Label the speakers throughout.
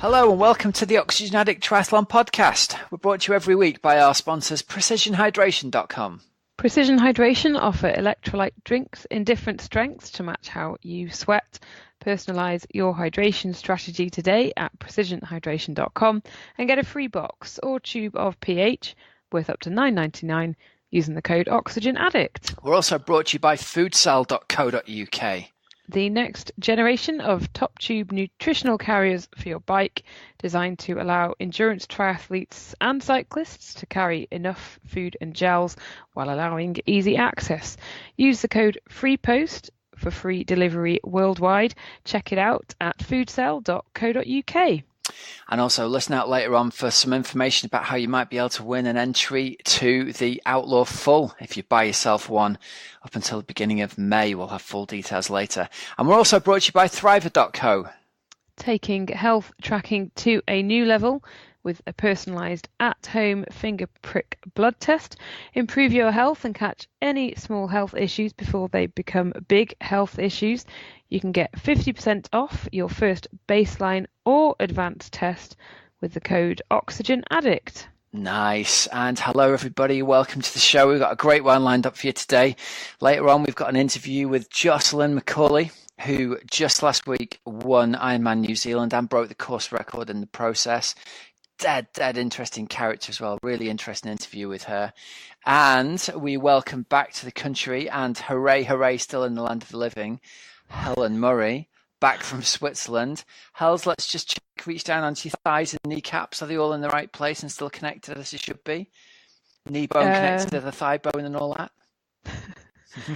Speaker 1: Hello and welcome to the Oxygen Addict Triathlon Podcast. We're brought to you every week by our sponsors PrecisionHydration.com.
Speaker 2: Precision Hydration offer electrolyte drinks in different strengths to match how you sweat. Personalise your hydration strategy today at precisionhydration.com and get a free box or tube of pH worth up to $9.99 using the code OxygenAddict.
Speaker 1: We're also brought to you by foodsell.co.uk.
Speaker 2: The next generation of top tube nutritional carriers for your bike, designed to allow endurance triathletes and cyclists to carry enough food and gels while allowing easy access. Use the code FREEPOST for free delivery worldwide. Check it out at foodsell.co.uk.
Speaker 1: And also listen out later on for some information about how you might be able to win an entry to the Outlaw Full if you buy yourself one up until the beginning of May. We'll have full details later. And we're also brought to you by Thriver.co.
Speaker 2: Taking health tracking to a new level with a personalised at-home finger prick blood test. Improve your health and catch any small health issues before they become big health issues. You can get 50% off your first baseline or advanced test with the code OxygenAddict.
Speaker 1: Nice. And hello, everybody. Welcome to the show. We've got a great one lined up for you today. Later on, we've got an interview with Jocelyn McCauley, who just last week won Ironman New Zealand and broke the course record in the process. Dead interesting character as well. Really interesting interview with her. And we welcome back to the country, and hooray, still in the land of the living, Helen Murray, back from Switzerland. Hels, let's just check, reach down onto your thighs and kneecaps. Are they all in the right place and still connected as they should be? Knee bone connected to the thigh bone and all that?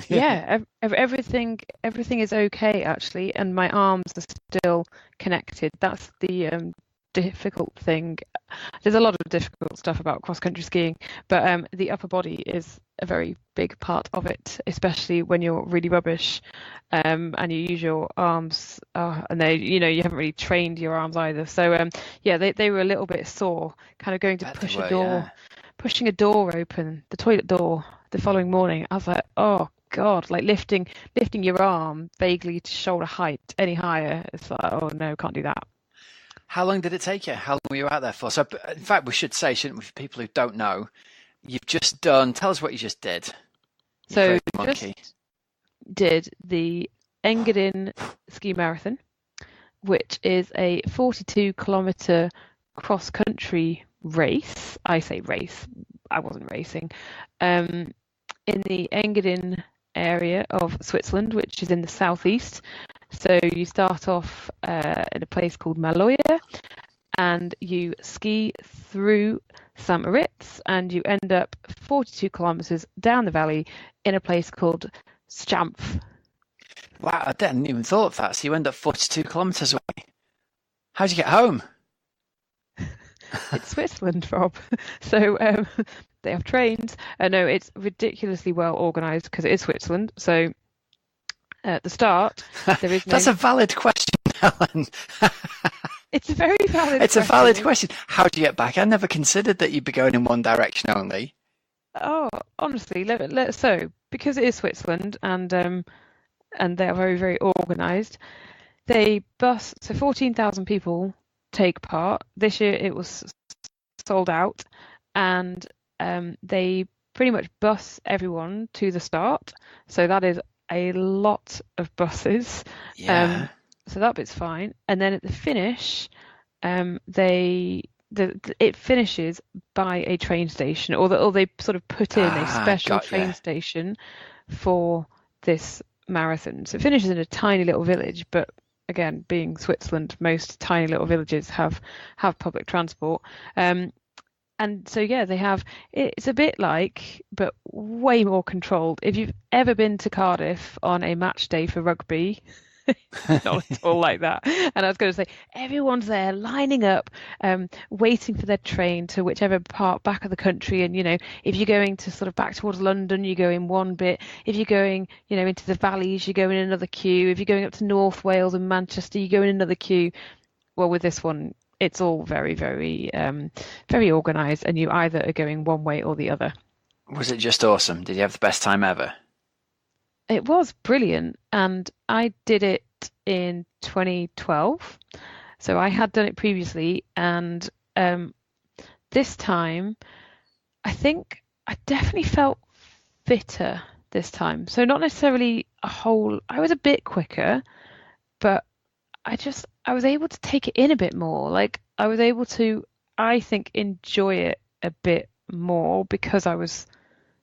Speaker 2: Yeah, everything is okay, actually, and my arms are still connected. That's the difficult thing. There's a lot of difficult stuff about cross-country skiing, but the upper body is a very big part of it, especially when you're really rubbish and you use your arms and you haven't really trained your arms either. So they were a little bit sore, kind of going to pushing a door open, the toilet door, the following morning. I was like, oh God, like lifting your arm vaguely to shoulder height any higher. It's like, oh no, can't do that.
Speaker 1: How long did it take you? How long were you out there for? So, in fact, we should say, shouldn't we, for people who don't know, you've just done, tell us what you just did.
Speaker 2: So, just did the Engadin Ski Marathon, which is a 42-kilometre cross-country race. I say race, I wasn't racing. In the Engadin area of Switzerland, which is in the southeast. So you start off in a place called Maloja, and you ski through St. Moritz, and you end up 42 kilometres down the valley in a place called Schampf.
Speaker 1: Wow, I didn't even thought of that. So you end up 42 kilometres away. How'd you get home?
Speaker 2: It's Switzerland, Rob. So they have trains. No, it's ridiculously well organised because it is Switzerland. So at the start, there is no...
Speaker 1: That's a valid question, Helen.
Speaker 2: It's a very valid
Speaker 1: It's a valid question. How do you get back? I never considered that you'd be going in one direction only.
Speaker 2: Oh, honestly, so because it is Switzerland and they are very, very organised, they bus, so 14,000 people take part. This year it was sold out, and they pretty much bus everyone to the start. So that is a lot of buses.
Speaker 1: Yeah.
Speaker 2: So that bit's fine. And then at the finish, it finishes by a train station, or they sort of put in a special train station for this marathon. So it finishes in a tiny little village, but again, being Switzerland, most tiny little villages have public transport. And so, yeah, they have, it's a bit like, but way more controlled. If you've ever been to Cardiff on a match day for rugby, not at all like that. And I was going to say, everyone's there lining up, waiting for their train to whichever part back of the country. And, if you're going to sort of back towards London, you go in one bit. If you're going, into the valleys, you go in another queue. If you're going up to North Wales and Manchester, you go in another queue. Well, with this one, it's all very, very, very organised, and you either are going one way or the other.
Speaker 1: Was it just awesome? Did you have the best time ever?
Speaker 2: It was brilliant, and I did it in 2012. So I had done it previously, and this time I think I definitely felt fitter this time. So not necessarily I was a bit quicker, but I was able to take it in a bit more. Like I was able to, I think, enjoy it a bit more because I was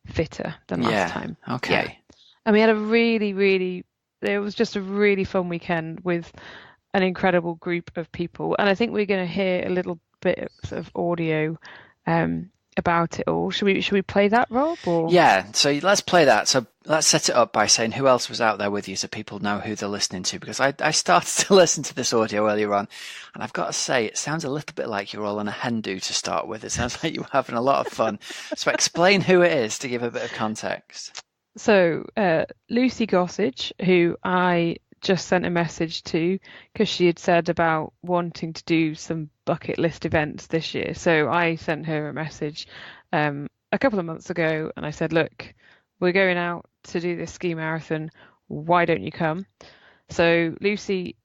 Speaker 2: fitter than last time.
Speaker 1: Okay.
Speaker 2: Yeah. And we had it was just a really fun weekend with an incredible group of people. And I think we're going to hear a little bit of audio about it all. Should we play that, Rob? Or?
Speaker 1: Yeah, so let's play that. So let's set it up by saying who else was out there with you so people know who they're listening to. Because I started to listen to this audio earlier on, and I've got to say, it sounds a little bit like you're all on a hen do to start with. It sounds like you were having a lot of fun. So explain who it is to give a bit of context.
Speaker 2: So Lucy Gossage, who I just sent a message to because she had said about wanting to do some bucket list events this year. So I sent her a message a couple of months ago, and I said, look, we're going out to do this ski marathon. Why don't you come? So Lucy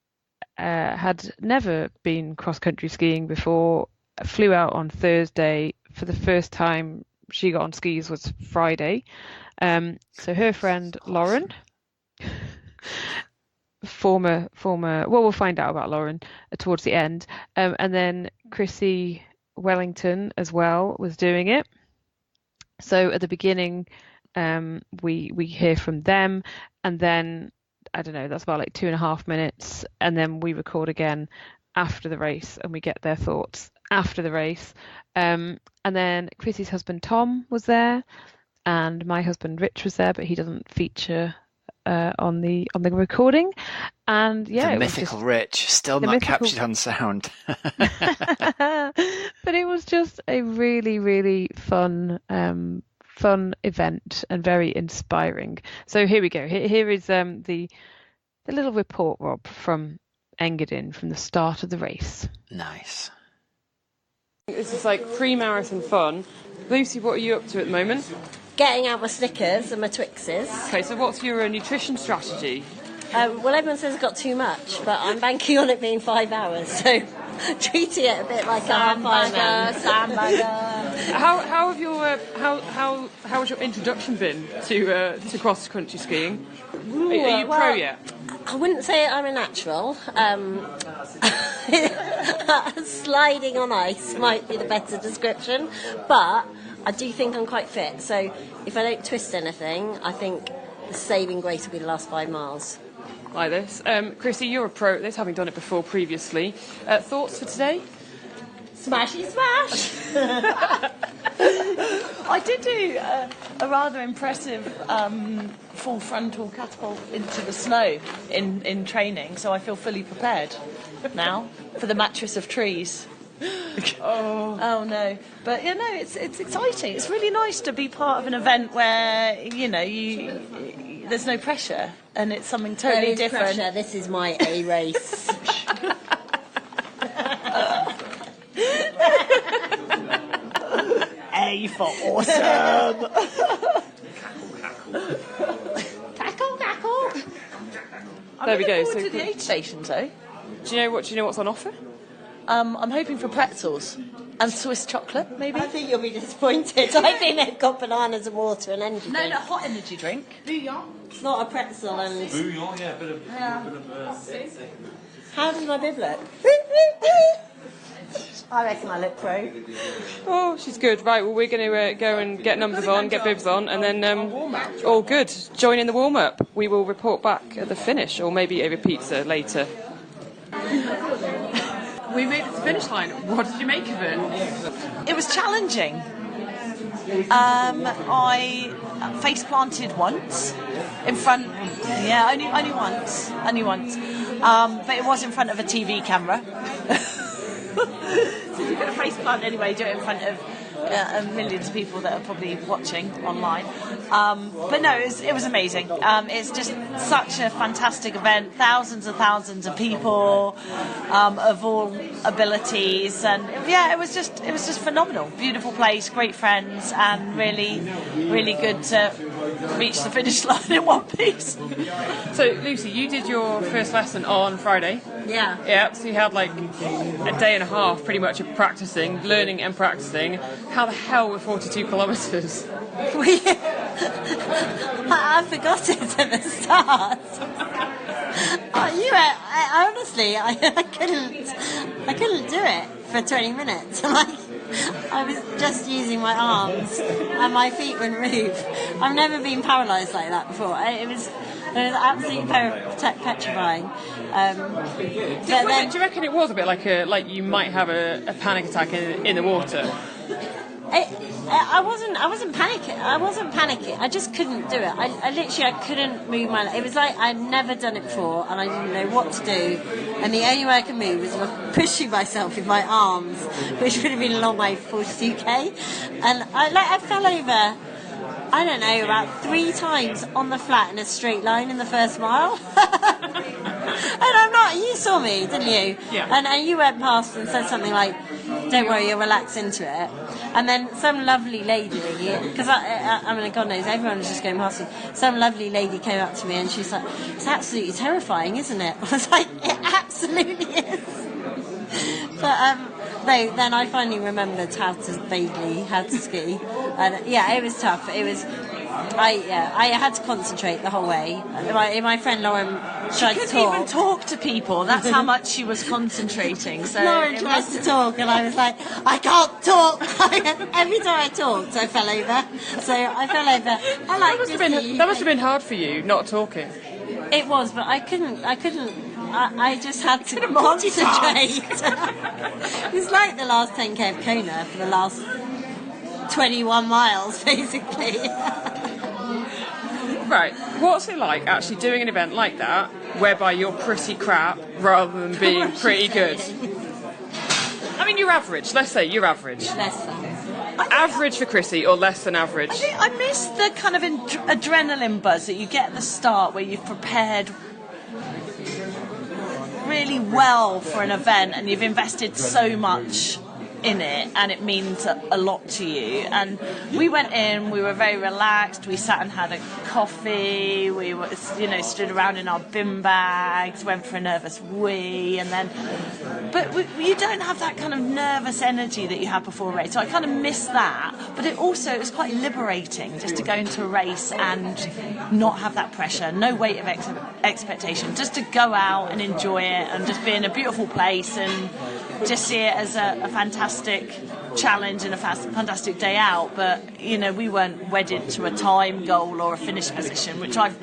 Speaker 2: had never been cross-country skiing before, flew out on Thursday. For the first time she got on skis was Friday. So her friend Lauren, former well, we'll find out about Lauren towards the end, and then Chrissy Wellington as well was doing it. So at the beginning we hear from them, and then I don't know, that's about like 2.5 minutes, and then we record again after the race and we get their thoughts after the race. And then Chrissy's husband Tom was there, and my husband Rich was there, but he doesn't feature on the recording. And yeah,
Speaker 1: the mythical Rich, still not captured on sound.
Speaker 2: But it was just a really, really fun event and very inspiring. So here we go. Here is the little report, Rob, from Engadin from the start of the race.
Speaker 1: Nice.
Speaker 2: This is like pre-marathon fun. Lucy, what are you up to at the moment?
Speaker 3: Getting out my Snickers and my Twixes.
Speaker 2: Okay, so what's your nutrition strategy?
Speaker 3: Well, everyone says I've got too much, but I'm banking on it being 5 hours, so treating it a bit like a hamburger.
Speaker 2: How has your introduction been to cross country skiing? Are you pro yet?
Speaker 3: I wouldn't say I'm a natural. Sliding on ice might be the better description, but I do think I'm quite fit. So if I don't twist anything, I think the saving grace will be the last 5 miles.
Speaker 2: Like this. Chrissy, you're a pro at this, having done it before previously. Thoughts for today?
Speaker 3: Smashy smash!
Speaker 4: I did do a rather impressive full frontal catapult into the snow in training, so I feel fully prepared now for the mattress of trees. Oh no! But you know, it's exciting. It's really nice to be part of an event where there's no pressure and it's something totally different.
Speaker 3: Pressure. This is my A race.
Speaker 4: A for awesome.
Speaker 3: Cackle, cackle.
Speaker 2: There we go.
Speaker 4: So to the aid stations, though.
Speaker 2: Do you know what's on offer?
Speaker 4: I'm hoping for pretzels and Swiss chocolate, maybe.
Speaker 3: I think you'll be disappointed. I think they've got bananas and water and energy drink.
Speaker 4: No, hot energy drink.
Speaker 3: Bouillon. It's not a pretzel and...
Speaker 5: Bouillon, yeah, a bit of...
Speaker 3: How does my bib look? I reckon I look pro.
Speaker 2: Oh, she's good. Right, well, we're going to go and get numbers on, get bibs on, and then all good. Join in the warm-up. We will report back at the finish, or maybe over pizza later. We made it to the finish line. What did you make of it?
Speaker 4: It was challenging. I face planted once in front. Yeah, only once. But it was in front of a TV camera. So if you're going to face plant anyway, do it in front of millions of people that are probably watching online. But no, it was amazing. It's just such a fantastic event. Thousands of people of all abilities, and yeah, it was just phenomenal. Beautiful place, great friends, and really, really good to reach the finish line in one piece.
Speaker 2: So, Lucy, you did your first lesson on Friday.
Speaker 3: Yeah.
Speaker 5: Yeah, so you had like a day and a half pretty much of practicing, learning and practicing. How the hell were 42 kilometres?
Speaker 3: I forgot it at the start. Honestly, I couldn't do it for 20 minutes. I was just using my arms and my feet wouldn't move. I've never been paralysed like that before. It was absolutely petrifying.
Speaker 5: Do you reckon it was a bit like you might have a panic attack in the water?
Speaker 3: I wasn't panicking. I just couldn't do it. I couldn't move my leg. It was like I'd never done it before and I didn't know what to do. And the only way I could move was pushing myself with my arms, which would have been a long way for 42k. And I fell over, I don't know, about 3 times on the flat in a straight line in the first mile. And I'm not, you saw me, didn't you?
Speaker 5: Yeah.
Speaker 3: And you went past and said something like, don't worry, you'll relax into it. And then some lovely lady, because I mean, God knows, everyone was just going past me. Some lovely lady came up to me and she's like, it's absolutely terrifying, isn't it? I was like, it absolutely is. But then I finally remembered how to ski. And yeah, it was tough. It was... I had to concentrate the whole way. My friend Lauren tried to talk.
Speaker 4: She couldn't even talk to people. That's how much she was concentrating. So
Speaker 3: Lauren tried to talk, and I was like, I can't talk. Every time I talked, I fell over. So I fell over.
Speaker 5: That must have been hard for you, not talking.
Speaker 3: It was, but I couldn't. I just had to concentrate. It's like the last 10k of Kona for the last 21 miles, basically.
Speaker 5: Right, what's it like actually doing an event like that, whereby you're pretty crap rather than being pretty good? I mean, you're average. Let's say you're average.
Speaker 3: Less than.
Speaker 5: Average for Chrissy, or less than average?
Speaker 4: I miss the kind of adrenaline buzz that you get at the start, where you've prepared really well for an event and you've invested so much in it and it means a lot to you. And we went in, we were very relaxed, we sat and had a coffee, we were, stood around in our bin bags, went for a nervous wee, and then you don't have that kind of nervous energy that you had before a race, so I kind of miss that. But it was quite liberating just to go into a race and not have that pressure, no weight of expectation, just to go out and enjoy it and just be in a beautiful place and just see it as a fantastic challenge and a fantastic day out. But we weren't wedded to a time goal or a finish position, which I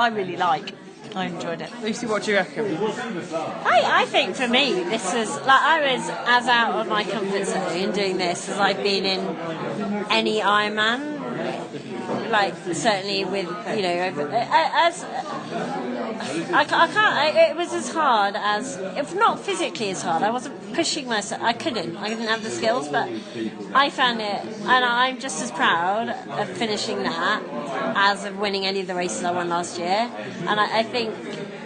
Speaker 4: really like. I enjoyed it.
Speaker 5: Lucy, what do you reckon?
Speaker 3: I think for me this was like I was as out of my comfort zone in doing this as I've been in any Ironman. Like certainly with as I can't. It was as hard as, if not physically as hard. I wasn't pushing myself. I didn't have the skills, but I found it, and I'm just as proud of finishing that as of winning any of the races I won last year. And I think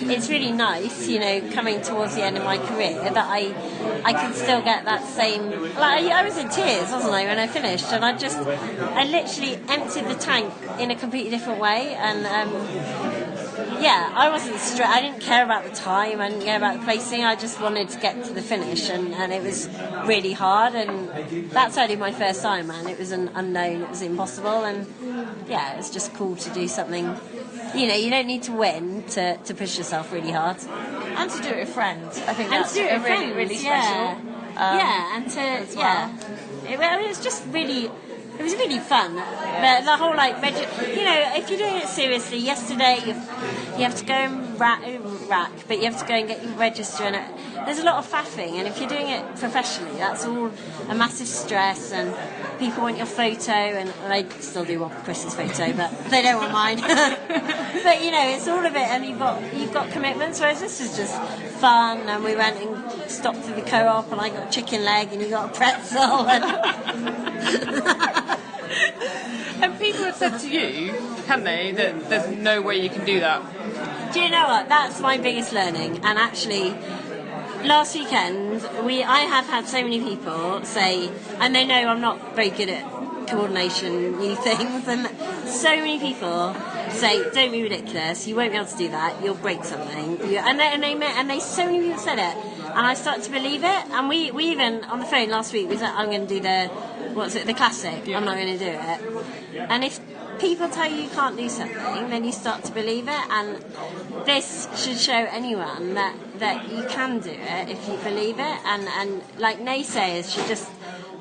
Speaker 3: it's really nice, coming towards the end of my career, that I can still get that same. Like I was in tears, wasn't I, when I finished, and I literally emptied the tank in a completely different way, and. I wasn't stressed. I didn't care about the time. I didn't care about the placing. I just wanted to get to the finish, and it was really hard. And that's only my first Ironman. It was an unknown. It was impossible, and it was just cool to do something. You don't need to win to push yourself really hard,
Speaker 4: and to do it with friends. I think that's
Speaker 3: really,
Speaker 4: friends, really special.
Speaker 3: It was just really. It was really fun. The whole if you're doing it seriously, yesterday you have to go and rack, but you have to go and get your register, and there's a lot of faffing. And if you're doing it professionally, that's all a massive stress, and people want your photo, and they still do want Chris's photo, but they don't want mine. But it's all of it, and you've got commitments. Whereas this is just fun, and we went and stopped at the co-op, and I got a chicken leg, and you got a pretzel.
Speaker 5: And people have said to you, haven't they, that there's no way you can do that?
Speaker 3: Do you know what? That's my biggest learning. And actually, last weekend, I have had so many people say, and they know I'm not very good at coordination, new things, and so many people say, don't be ridiculous, you won't be able to do that, you'll break something. And they so many people said it, and I started to believe it. And we even on the phone last week, we said, I'm going to do the classic. I'm not going to do it. And if people tell you can't do something, then you start to believe it. And this should show anyone that you can do it if you believe it. And like naysayers should just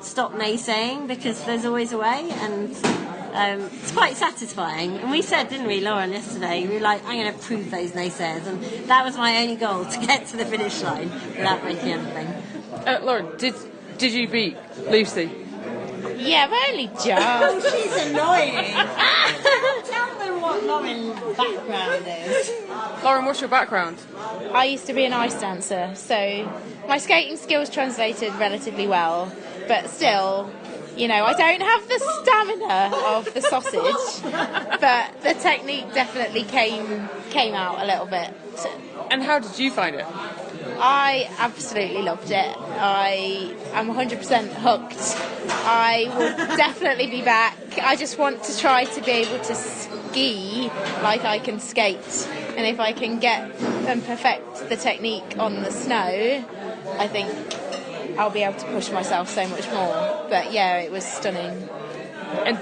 Speaker 3: stop naysaying, because there's always a way. And it's quite satisfying. And we said, didn't we, Lauren, yesterday, we were like, I'm going to prove those naysayers. And that was my only goal, to get to the finish line without breaking anything.
Speaker 5: Lauren, did you beat Lucy?
Speaker 6: Yeah, but only just.
Speaker 3: Oh, she's annoying. Tell them what Lauren's background is.
Speaker 5: Lauren, what's your background?
Speaker 6: I used to be an ice dancer, so my skating skills translated relatively well, but still, I don't have the stamina of the sausage, but the technique definitely came out a little bit.
Speaker 5: And how did you find it?
Speaker 6: I absolutely loved it. I am 100% hooked. I will definitely be back. I just want to try to be able to ski like I can skate. And if I can get and perfect the technique on the snow, I think I'll be able to push myself so much more. But yeah, it was stunning.
Speaker 5: And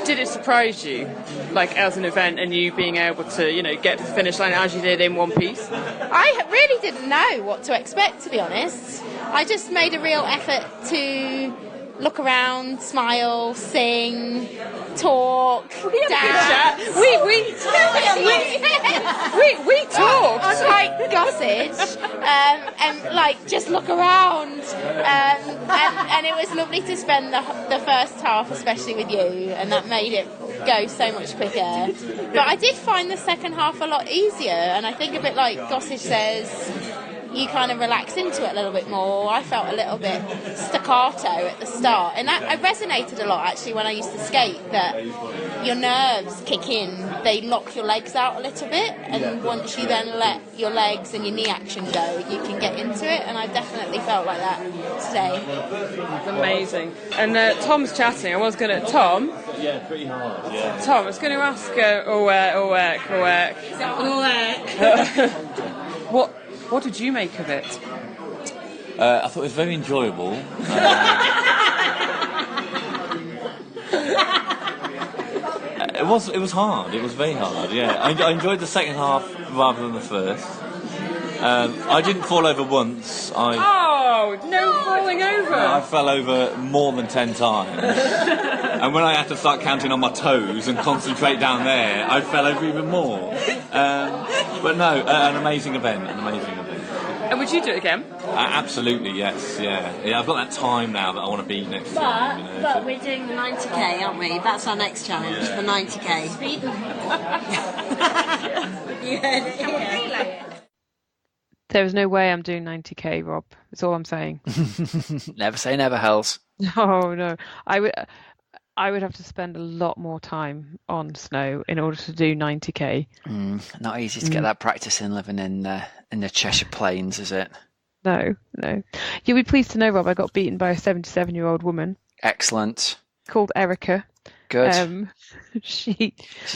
Speaker 5: did it surprise you, like as an event, and you being able to, get to the finish line as you did in one piece?
Speaker 6: I really didn't know what to expect, to be honest. I just made a real effort to look around, smile, sing, talk, dance.
Speaker 5: We talked.
Speaker 6: Like gossage, and like just look around, and it was lovely to spend the first half, especially with you, and that made it go so much quicker. But I did find the second half a lot easier, and I think a bit like Gossage says, you kind of relax into it a little bit more. I felt a little bit staccato at the start, and that resonated a lot actually when I used to skate, that your nerves kick in, they lock your legs out a little bit, and once you then let your legs and your knee action go, you can get into it, and I definitely felt like that today.
Speaker 5: Amazing. And Tom's chatting. Tom?
Speaker 7: Yeah, pretty hard, yeah.
Speaker 5: Tom, I was going to ask, What did you make of it?
Speaker 7: I thought it was very enjoyable. It was hard. It was very hard. Yeah, I enjoyed the second half rather than the first. I didn't fall over once.
Speaker 5: No falling over.
Speaker 7: I fell over more than 10 times. And when I had to start counting on my toes and concentrate down there, I fell over even more. But no, an amazing event.
Speaker 5: And would you do it again?
Speaker 7: Absolutely, yes, yeah. I've got that time now that I want to beat next time.
Speaker 3: But we're doing the 90k, aren't we? That's our next challenge, the 90k. You heard it here.
Speaker 2: There was no way I'm doing 90k, Rob. That's all I'm saying.
Speaker 1: Never say never, Hells.
Speaker 2: No. I would have to spend a lot more time on snow in order to do 90k.
Speaker 1: Not easy to get that practice in living in the Cheshire Plains, is it?
Speaker 2: No. You'll be pleased to know, Rob, I got beaten by a 77-year-old woman.
Speaker 1: Excellent.
Speaker 2: Called Erica.
Speaker 1: Good.
Speaker 2: She's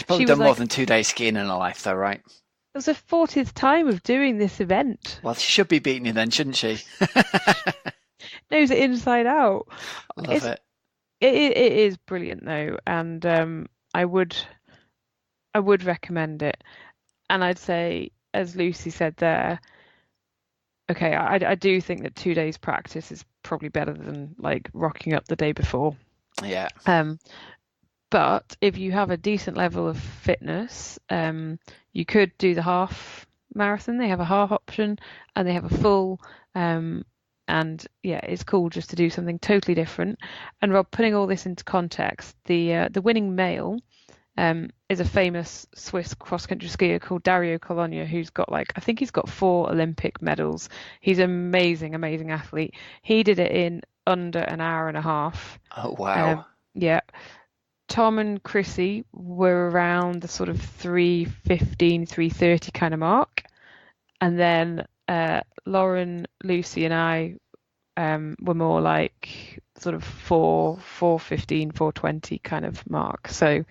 Speaker 1: probably done more than 2 days skiing in her life, though, right?
Speaker 2: It was her 40th time of doing this event.
Speaker 1: Well, she should be beating you then, shouldn't she?
Speaker 2: Knows it inside out.
Speaker 1: Love it.
Speaker 2: It is brilliant though, and I would recommend it. And I'd say, as Lucy said there, okay, I do think that 2 days practice is probably better than like rocking up the day before.
Speaker 1: Yeah.
Speaker 2: But if you have a decent level of fitness, you could do the half marathon. They have a half option and they have a full. And yeah, it's cool just to do something totally different. And Rob, putting all this into context, the winning male is a famous Swiss cross-country skier called Dario Colonia, who's got I think he's got 4 Olympic medals. He's an amazing athlete. He did it in under an hour and a half.
Speaker 1: Oh, wow.
Speaker 2: Yeah. Tom and Chrissy were around the sort of 3:15, 3:30 kind of mark. And then Lauren, Lucy and I were more like sort of 4:15, 4:20 kind of mark. So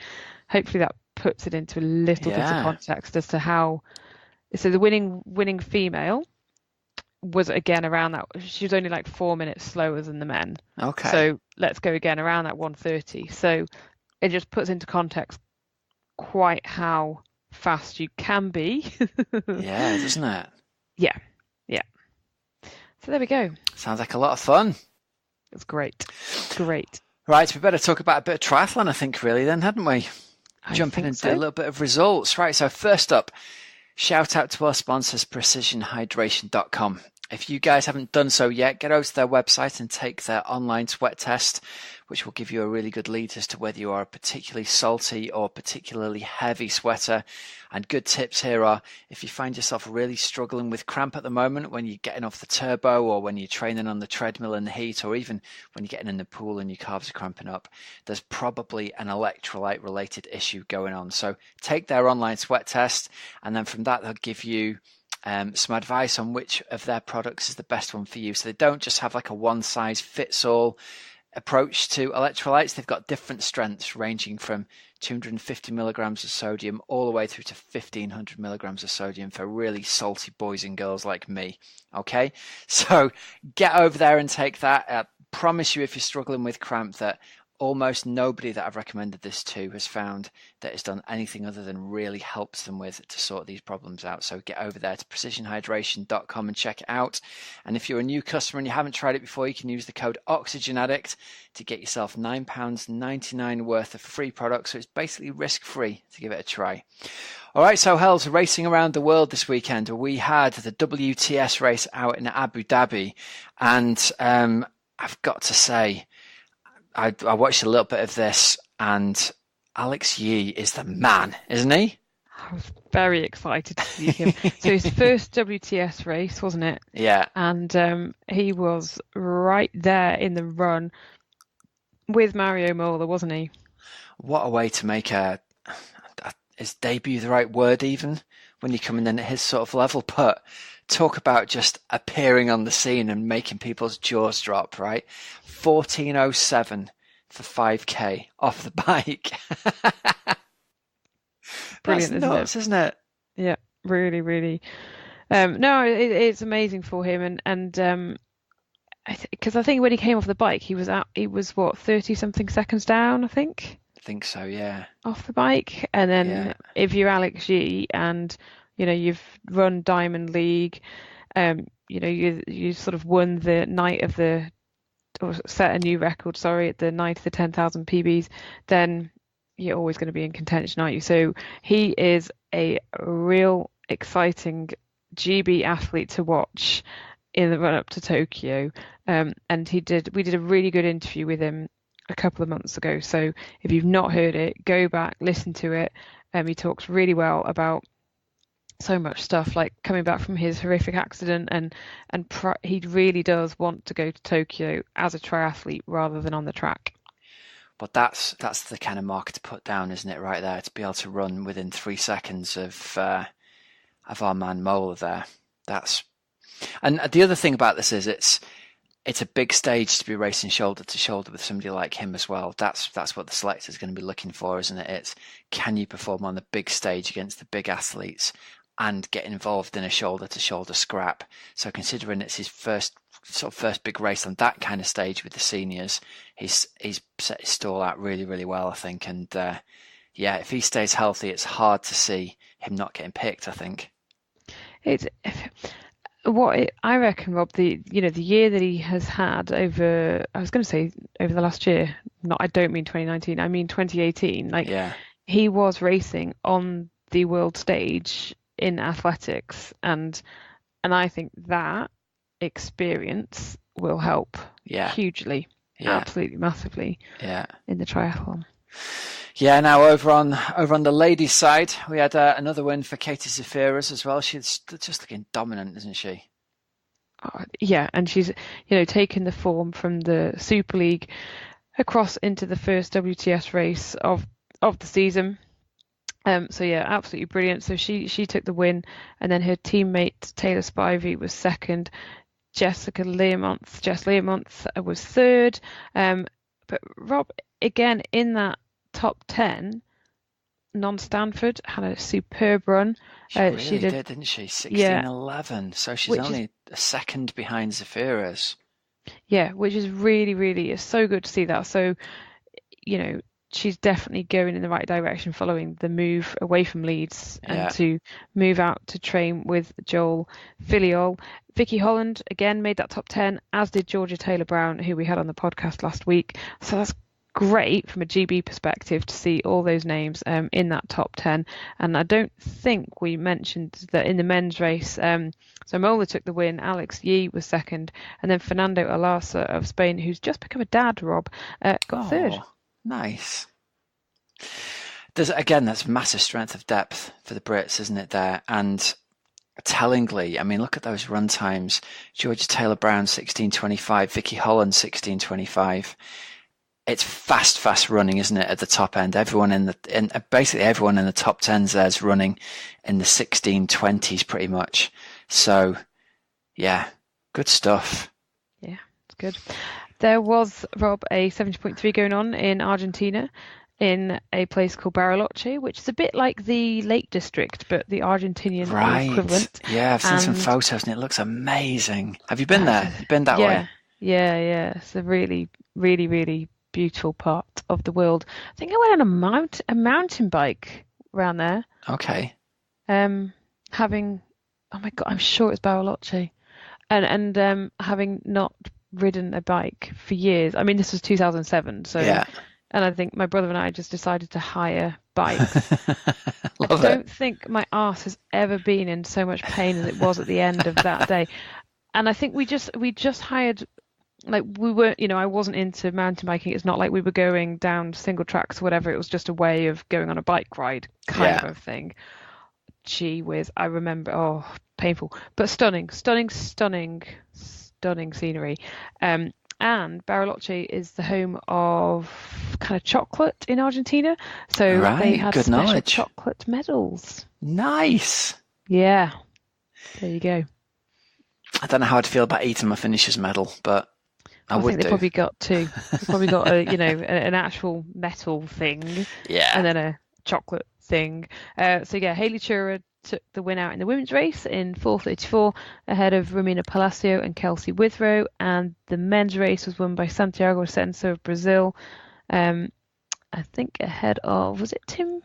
Speaker 2: hopefully that puts it into a little bit of context as to how. So the winning female was again around that. She was only like 4 minutes slower than the men.
Speaker 1: Okay.
Speaker 2: So let's go again around that 1:30. So it just puts into context quite how fast you can be.
Speaker 1: Yeah, doesn't it?
Speaker 2: Yeah. So there we go.
Speaker 1: Sounds like a lot of fun.
Speaker 2: It's great. Great.
Speaker 1: Right, we better talk about a bit of triathlon, I think, really, then, hadn't we? Jump in and do a little bit of results. Right, so first up, shout out to our sponsors, precisionhydration.com. If you guys haven't done so yet, get over to their website and take their online sweat test, which will give you a really good lead as to whether you are a particularly salty or particularly heavy sweater. And good tips here are, if you find yourself really struggling with cramp at the moment when you're getting off the turbo, or when you're training on the treadmill in the heat, or even when you're getting in the pool and your calves are cramping up, there's probably an electrolyte related issue going on. So take their online sweat test, and then from that they'll give you some advice on which of their products is the best one for you. So they don't just have like a one size fits all approach to electrolytes. They've got different strengths ranging from 250 milligrams of sodium all the way through to 1500 milligrams of sodium for really salty boys and girls like me. Okay, so get over there and take that. I promise you, if you're struggling with cramp, that almost nobody that I've recommended this to has found that it's done anything other than really helps them with to sort these problems out. So get over there to precisionhydration.com and check it out. And if you're a new customer and you haven't tried it before, you can use the code OxygenAddict to get yourself £9.99 worth of free products. So it's basically risk-free to give it a try. All right, so Hells, racing around the world this weekend. We had the WTS race out in Abu Dhabi, and I've got to say, I watched a little bit of this, and Alex Yee is the man, isn't he?
Speaker 2: I was very excited to see him. So his first WTS race, wasn't it?
Speaker 1: Yeah.
Speaker 2: And he was right there in the run with Mario Mola, wasn't he?
Speaker 1: What a way to make is debut the right word even, when you're coming in at his sort of level? But talk about just appearing on the scene and making people's jaws drop, right? 14:07 for 5k off the bike.
Speaker 2: Brilliant,
Speaker 1: That's nuts, isn't it?
Speaker 2: Yeah, really, really. No, it's amazing for him, and because I think when he came off the bike, he was what, 30 something seconds down, I think.
Speaker 1: I think so, yeah.
Speaker 2: Off the bike, and then if you're Alex Yee and you've run Diamond League, you sort of won the night of or set a new record, at the night of the 10,000 PBs, then you're always going to be in contention, aren't you? So he is a real exciting GB athlete to watch in the run up to Tokyo. And we did a really good interview with him a couple of months ago. So if you've not heard it, go back, listen to it. He talks really well about so much stuff, like coming back from his horrific accident, and he really does want to go to Tokyo as a triathlete rather than on the track.
Speaker 1: But that's the kind of marker to put down, isn't it? Right there, to be able to run within 3 seconds of our man Mola there. And the other thing about this is it's a big stage to be racing shoulder to shoulder with somebody like him as well. That's what the selector is going to be looking for, isn't it? It's, can you perform on the big stage against the big athletes and get involved in a shoulder to shoulder scrap? So considering it's his first big race on that kind of stage with the seniors, he's set his stall out really, really well, I think. And if he stays healthy, it's hard to see him not getting picked, I think.
Speaker 2: I reckon, Rob, the year that he has had over the last year, I don't mean 2019, I mean 2018, he was racing on the world stage in athletics, and I think that experience will help hugely, absolutely massively, in the triathlon.
Speaker 1: Yeah, now over on the ladies' side, we had another win for Katie Zafiras as well. She's just looking dominant, isn't she?
Speaker 2: Yeah, and she's taken the form from the Super League across into the first WTS race of the season. Absolutely brilliant. So she took the win, and then her teammate Taylor Spivey was second. Jess Learmonth was third. But Rob, again, in that top 10, non-Stanford, had a superb run.
Speaker 1: She really did, didn't she? 16:11. So she's only a second behind Zafira's.
Speaker 2: Yeah, which is really, it's so good to see that. So, she's definitely going in the right direction following the move away from Leeds and to move out to train with Joel Filiol. Vicky Holland, again, made that top 10, as did Georgia Taylor-Brown, who we had on the podcast last week. So that's great from a GB perspective to see all those names in that top 10. And I don't think we mentioned that in the men's race, so Mola took the win, Alex Yee was second, and then Fernando Alarsa of Spain, who's just become a dad, Rob, got third.
Speaker 1: Nice. That's massive strength of depth for the Brits, isn't it, there? And tellingly, I mean, look at those run times. Georgia Taylor-Brown, 16:25, Vicky Holland, 16:25. It's fast running, isn't it, at the top end? Basically everyone in the top 10s there's running in the 16:20s pretty much. So, yeah, good stuff.
Speaker 2: Yeah, it's good. There was, Rob, a 70.3 going on in Argentina in a place called Bariloche, which is a bit like the Lake District, but the Argentinian equivalent.
Speaker 1: Yeah, I've seen some photos and it looks amazing. Have you been there? Have you been that way?
Speaker 2: Yeah. It's a really, really, really beautiful part of the world. I think I went on a mountain bike around there.
Speaker 1: Okay.
Speaker 2: Oh my God, I'm sure it's Bariloche. And having not ridden a bike for years. I mean, this was 2007, so and I think my brother and I just decided to hire bikes. I don't think my arse has ever been in so much pain as it was at the end of that day. And I think we just hired, like, we weren't, I wasn't into mountain biking. It's not like we were going down single tracks or whatever. It was just a way of going on a bike ride kind of thing. Gee whiz, I remember, painful, but stunning scenery. And Bariloche is the home of kind of chocolate in Argentina. So they had special chocolate medals.
Speaker 1: Nice.
Speaker 2: Yeah. There you go.
Speaker 1: I don't know how I'd feel about eating my finisher's medal, but I would
Speaker 2: think they probably got two. They probably got an actual metal thing.
Speaker 1: Yeah.
Speaker 2: And then a chocolate thing. Hayley Chura took the win out in the women's race in 4:34 ahead of Romina Palacio and Kelsey Withrow, and the men's race was won by Santiago Ascenso of Brazil. I think ahead of, was it Tim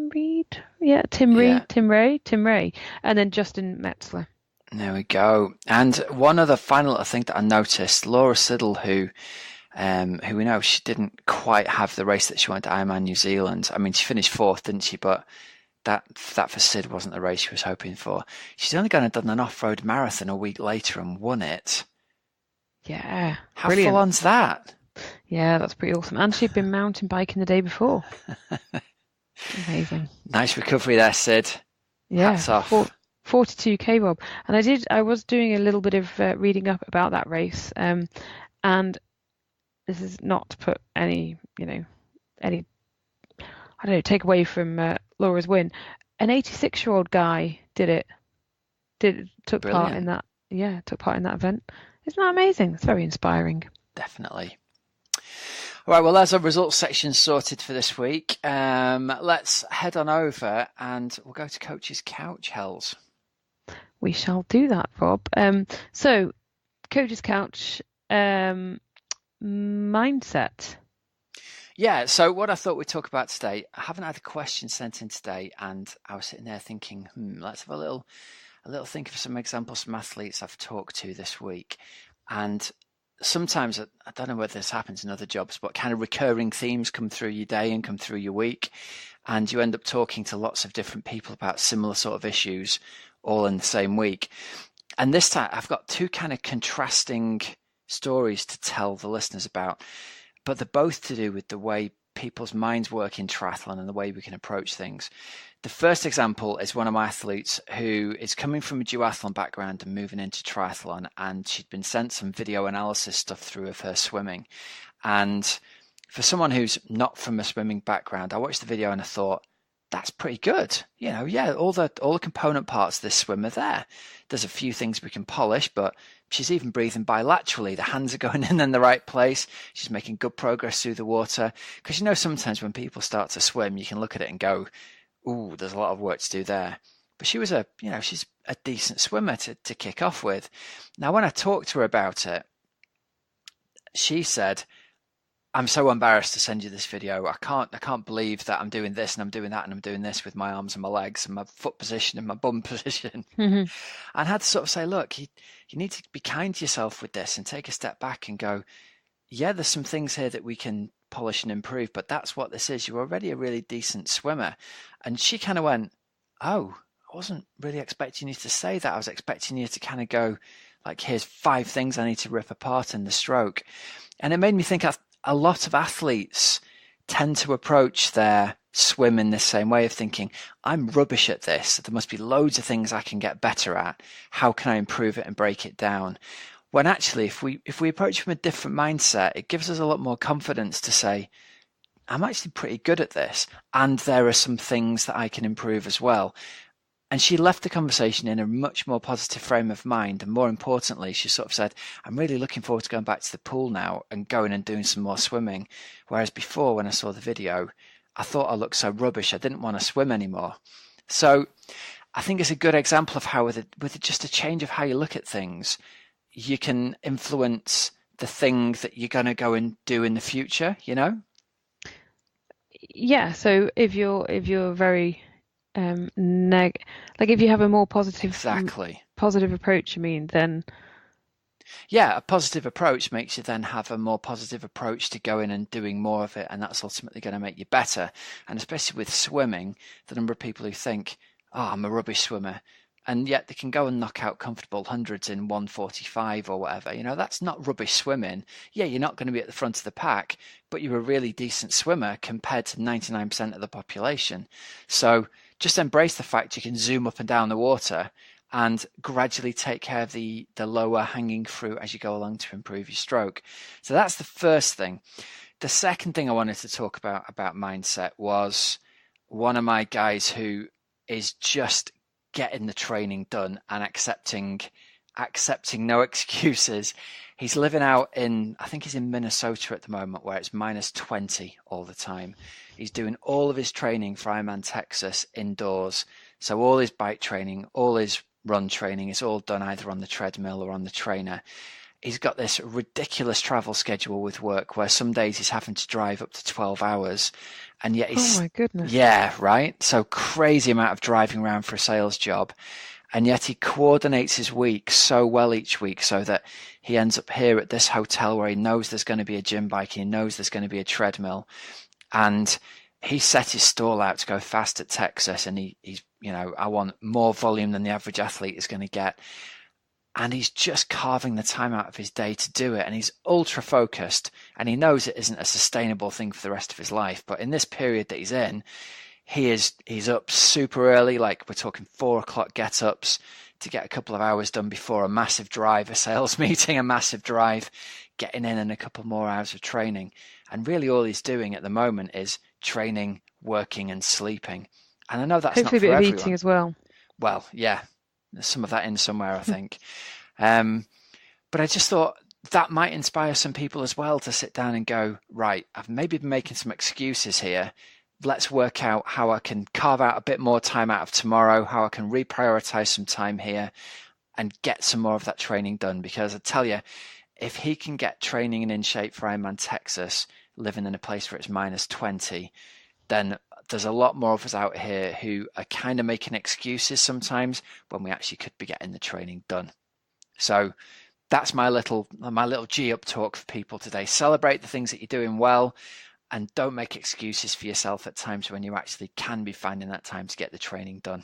Speaker 2: Reed? Yeah, Tim Ray, and then Justin Metzler.
Speaker 1: There we go. And one other final thing that I noticed, Laura Siddle, who we know she didn't quite have the race that she wanted to Ironman New Zealand. I mean, she finished fourth, didn't she? But that for Sid wasn't the race she was hoping for. She's only gone and done an off-road marathon a week later and won it.
Speaker 2: Yeah.
Speaker 1: How
Speaker 2: brilliant.
Speaker 1: full on's that?
Speaker 2: Yeah, that's pretty awesome. And she'd been mountain biking the day before. Amazing. Nice
Speaker 1: recovery there, Sid.
Speaker 2: Yeah.
Speaker 1: Hats off.
Speaker 2: 42k, Rob. And I was doing a little bit of reading up about that race. And this is not to put any take away from Laura's win. An 86-year-old guy took part in that event. Isn't that amazing? It's very inspiring.
Speaker 1: Definitely. All right, well, that's our results section sorted for this week. Let's head on over and we'll go to Coach's Couch, Hells.
Speaker 2: We shall do that, Rob. So, Coach's Couch, mindset.
Speaker 1: Yeah, so what I thought we'd talk about today, I haven't had a question sent in today, and I was sitting there thinking, let's have a little think of some examples from athletes I've talked to this week. And sometimes, I don't know whether this happens in other jobs, but kind of recurring themes come through your day and come through your week, and you end up talking to lots of different people about similar sort of issues all in the same week. And this time, I've got two kind of contrasting stories to tell the listeners about, but they're both to do with the way people's minds work in triathlon and the way we can approach things. The first example is one of my athletes who is coming from a duathlon background and moving into triathlon, and she'd been sent some video analysis stuff through of her swimming. And for someone who's not from a swimming background, I watched the video and I thought, that's pretty good. All the component parts of this swim are there. There's a few things we can polish, but she's even breathing bilaterally. The hands are going in the right place. She's making good progress through the water. Because sometimes when people start to swim, you can look at it and go, ooh, there's a lot of work to do there. But she was she's a decent swimmer to kick off with. Now, when I talked to her about it, she said, I'm so embarrassed to send you this video. I can't believe that I'm doing this and I'm doing that and I'm doing this with my arms and my legs and my foot position and my bum position.
Speaker 2: Mm-hmm.
Speaker 1: And I had to sort of say, look, you need to be kind to yourself with this and take a step back and go, yeah, there's some things here that we can polish and improve, but that's what this is. You're already a really decent swimmer. And she kind of went, oh, I wasn't really expecting you to say that. I was expecting you to kind of go, like, here's 5 things I need to rip apart in the stroke. And it made me think a lot of athletes tend to approach their swim in this same way of thinking, I'm rubbish at this. There must be loads of things I can get better at. How can I improve it and break it down? When actually, if we approach from a different mindset, it gives us a lot more confidence to say, I'm actually pretty good at this. And there are some things that I can improve as well. And she left the conversation in a much more positive frame of mind. And more importantly, she sort of said, I'm really looking forward to going back to the pool now and going and doing some more swimming. Whereas before, when I saw the video, I thought I looked so rubbish, I didn't want to swim anymore. So I think it's a good example of how with just a change of how you look at things, you can influence the thing that you're going to go and do in the future,
Speaker 2: Yeah. So if you're very if you have a more positive approach, then
Speaker 1: a positive approach makes you then have a more positive approach to going and doing more of it, and that's ultimately going to make you better. And especially with swimming, the number of people who think, oh, I'm a rubbish swimmer, and yet they can go and knock out comfortable hundreds in 1:45 or whatever. That's not rubbish swimming. Yeah, you're not going to be at the front of the pack, but you're a really decent swimmer compared to 99% of the population. So just embrace the fact you can zoom up and down the water and gradually take care of the lower hanging fruit as you go along to improve your stroke. So that's the first thing. The second thing I wanted to talk about mindset was one of my guys who is just getting the training done and accepting no excuses. He's living out I think he's in Minnesota at the moment, where it's -20 all the time. He's doing all of his training for Ironman Texas indoors. So all his bike training, all his run training is all done either on the treadmill or on the trainer. He's got this ridiculous travel schedule with work where some days he's having to drive up to 12 hours. And yet
Speaker 2: oh my goodness.
Speaker 1: Yeah, right? So crazy amount of driving around for a sales job. And yet he coordinates his week so well each week so that he ends up here at this hotel where he knows there's going to be a gym bike, he knows there's going to be a treadmill. And he set his stall out to go fast at Texas, and he's I want more volume than the average athlete is going to get. And he's just carving the time out of his day to do it. And he's ultra focused, and he knows it isn't a sustainable thing for the rest of his life. But in this period that he's in, he's up super early, like we're talking 4 o'clock get-ups to get a couple of hours done before a massive drive, a sales meeting, a massive drive, getting in and a couple more hours of training. And really all he's doing at the moment is training, working and sleeping. And I know that's
Speaker 2: hopefully
Speaker 1: not for
Speaker 2: a bit
Speaker 1: everyone.
Speaker 2: of eating as well.
Speaker 1: Well, yeah, there's some of that in somewhere, I think. But I just thought that might inspire some people as well to sit down and go, right, I've maybe been making some excuses here. Let's work out how I can carve out a bit more time out of tomorrow, how I can reprioritize some time here and get some more of that training done. Because I tell you, if he can get training and in shape for Ironman Texas, living in a place where it's -20, then there's a lot more of us out here who are kind of making excuses sometimes when we actually could be getting the training done. So that's my little G up talk for people today. Celebrate the things that you're doing well, and don't make excuses for yourself at times when you actually can be finding that time to get the training done.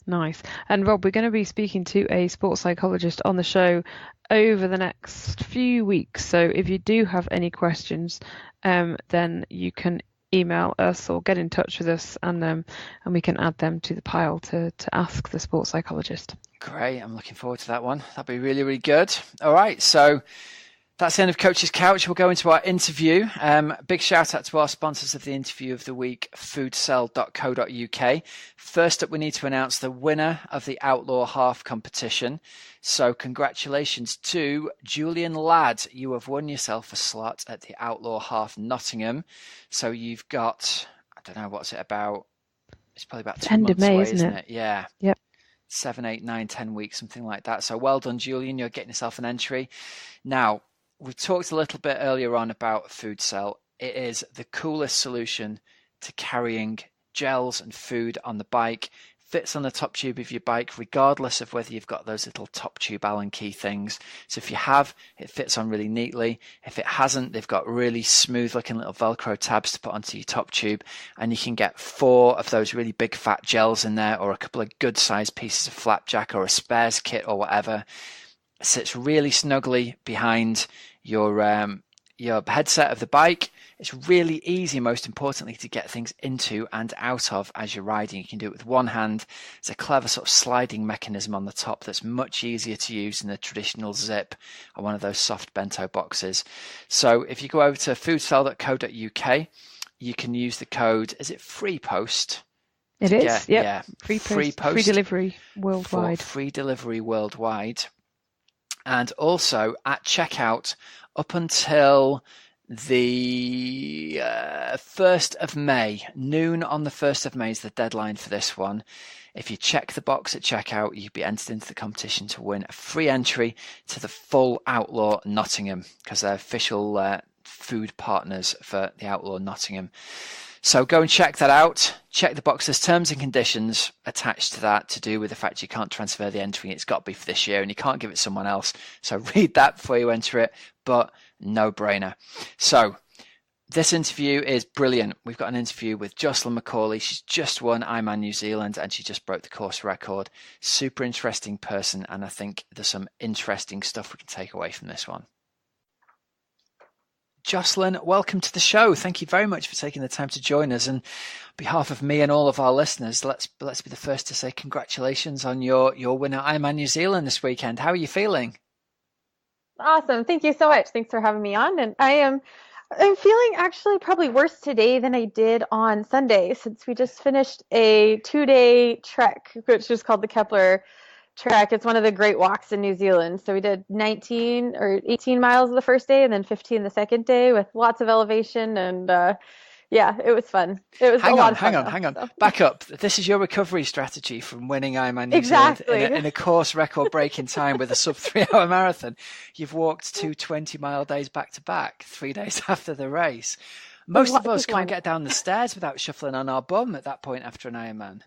Speaker 2: Nice. And Rob, we're going to be speaking to a sports psychologist on the show over the next few weeks. So if you do have any questions, then you can email us or get in touch with us, and we can add them to the pile to ask the sports psychologist.
Speaker 1: Great. I'm looking forward to that one. That'll be really, really good. All right. So That's the end of Coach's Couch. We'll go into our interview. Big shout out to our sponsors of the interview of the week, foodcell.co.uk. First up, we need to announce the winner of the Outlaw Half competition. So congratulations to Julian Ladd. You have won yourself a slot at the Outlaw Half Nottingham. So you've got, I don't know, what's it about? It's probably about 2 months away, isn't it? Yeah.
Speaker 2: Yep.
Speaker 1: 7, 8, 9, 10 weeks, something like that. So well done, Julian. You're getting yourself an entry. Now, we talked a little bit earlier on about Food Cell. It is the coolest solution to carrying gels and food on the bike. Fits on the top tube of your bike, regardless of whether you've got those little top tube Allen key things. So if you have, it fits on really neatly. If it hasn't, they've got really smooth looking little Velcro tabs to put onto your top tube. And you can get 4 of those really big fat gels in there, or a couple of good sized pieces of flapjack, or a spares kit, or whatever. It sits really snugly behind your headset of the bike. It's really easy, most importantly, to get things into and out of as you're riding. You can do it with one hand. It's a clever sort of sliding mechanism on the top that's much easier to use than the traditional zip or one of those soft bento boxes. So if you go over to foodcell.co.uk, you can use the code, is it free post?
Speaker 2: It is, yep.
Speaker 1: Yeah,
Speaker 2: free post, free delivery worldwide.
Speaker 1: Free delivery worldwide. And also at checkout, up until the 1st of May, noon on the 1st of May is the deadline for this one. If you check the box at checkout, you'd be entered into the competition to win a free entry to the full Outlaw Nottingham, because they're official food partners for the Outlaw Nottingham. So go and check that out. Check the box. There's terms and conditions attached to that to do with the fact you can't transfer the entry. It's got to be for this year and you can't give it to someone else. So read that before you enter it, but no brainer. So this interview is brilliant. We've got an interview with Jocelyn McCauley. She's just won Ironman New Zealand and she just broke the course record. Super interesting person. And I think there's some interesting stuff we can take away from this one. Jocelyn, welcome to the show. Thank you very much for taking the time to join us. And on behalf of me and all of our listeners, let's be the first to say congratulations on your win at Ironman New Zealand this weekend. How are you feeling?
Speaker 8: Awesome. Thank you so much. Thanks for having me on. And I'm feeling actually probably worse today than I did on Sunday, since we just finished a 2-day trek, which is called the Kepler Trek. It's one of the great walks in New Zealand. So we did 19 or 18 miles the first day and then 15 the second day with lots of elevation. And yeah, it was fun. It was a lot of fun.
Speaker 1: Hang on. So. Back up. This is your recovery strategy from winning Ironman New
Speaker 8: Zealand
Speaker 1: in a course record breaking time with a sub 3-hour marathon. You've walked 2 20-mile days back to back, 3 days after the race. Most of us can't get down the stairs without shuffling on our bum at that point after an Ironman.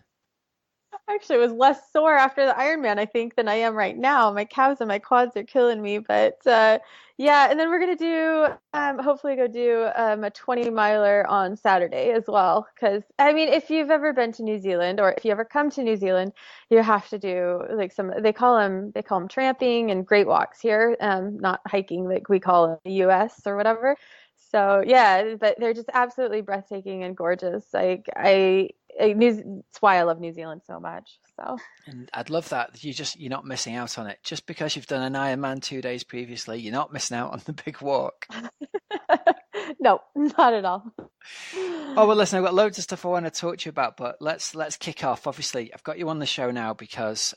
Speaker 8: Actually, it was less sore after the Ironman, I think, than I am right now. My calves and my quads are killing me, but yeah. And then we're gonna do, hopefully, go do a 20-miler on Saturday as well. Because I mean, if you've ever been to New Zealand, or if you ever come to New Zealand, you have to do like they call them tramping and great walks here, not hiking like we call it in the U.S. or whatever. So yeah, but they're just absolutely breathtaking and gorgeous. Like it's why I love New Zealand so much. So, and
Speaker 1: I'd love that you're not missing out on it. Just because you've done an Ironman 2 days previously, you're not missing out on the big walk.
Speaker 8: No, not at all.
Speaker 1: Oh well, listen, I've got loads of stuff I want to talk to you about, but let's kick off. Obviously, I've got you on the show now because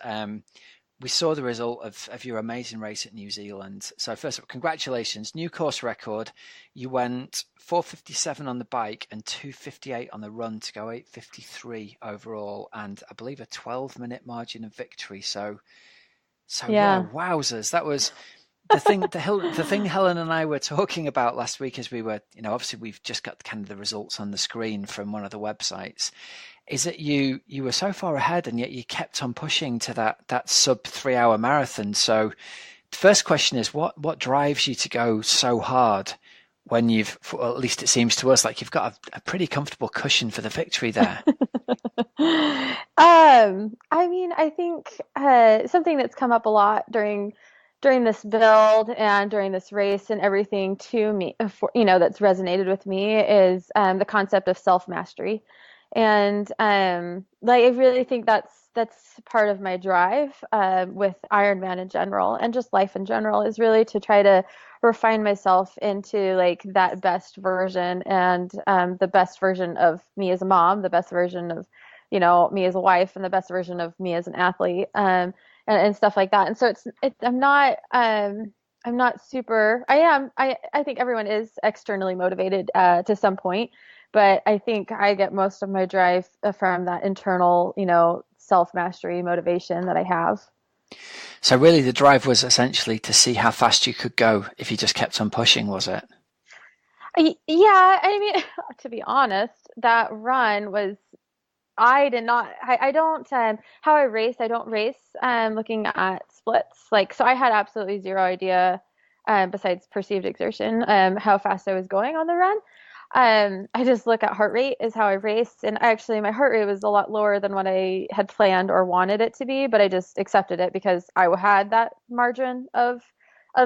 Speaker 1: we saw the result of your amazing race at New Zealand. So first of all, congratulations. New course record. You went 4:57 on the bike and 2:58 on the run to go 8:53 overall, and I believe a 12-minute margin of victory. So yeah, wowzers. That was the thing. The thing Helen and I were talking about last week as we were, obviously we've just got kind of the results on the screen from one of the websites, is that you were so far ahead and yet you kept on pushing to that sub 3-hour marathon. So the first question is, what drives you to go so hard when well, at least it seems to us like you've got a pretty comfortable cushion for the victory there?
Speaker 8: I mean, I think something that's come up a lot during this build and during this race and everything to me, that's resonated with me is the concept of self-mastery. And I really think that's that's part of my drive with Ironman in general and just life in general, is really to try to refine myself into like that best version, and the best version of me as a mom, the best version of, me as a wife, and the best version of me as an athlete, and stuff like that. And so I'm not super. I think everyone is externally motivated to some point, but I think I get most of my drive from that internal, self-mastery motivation that I have.
Speaker 1: So really the drive was essentially to see how fast you could go if you just kept on pushing, was it?
Speaker 8: Yeah, I mean, to be honest, that run was, I did not, I don't, how I race, I don't race looking at splits. Like, so I had absolutely zero idea, besides perceived exertion, how fast I was going on the run. I just look at heart rate is how I race. And actually, my heart rate was a lot lower than what I had planned or wanted it to be, but I just accepted it because I had that margin of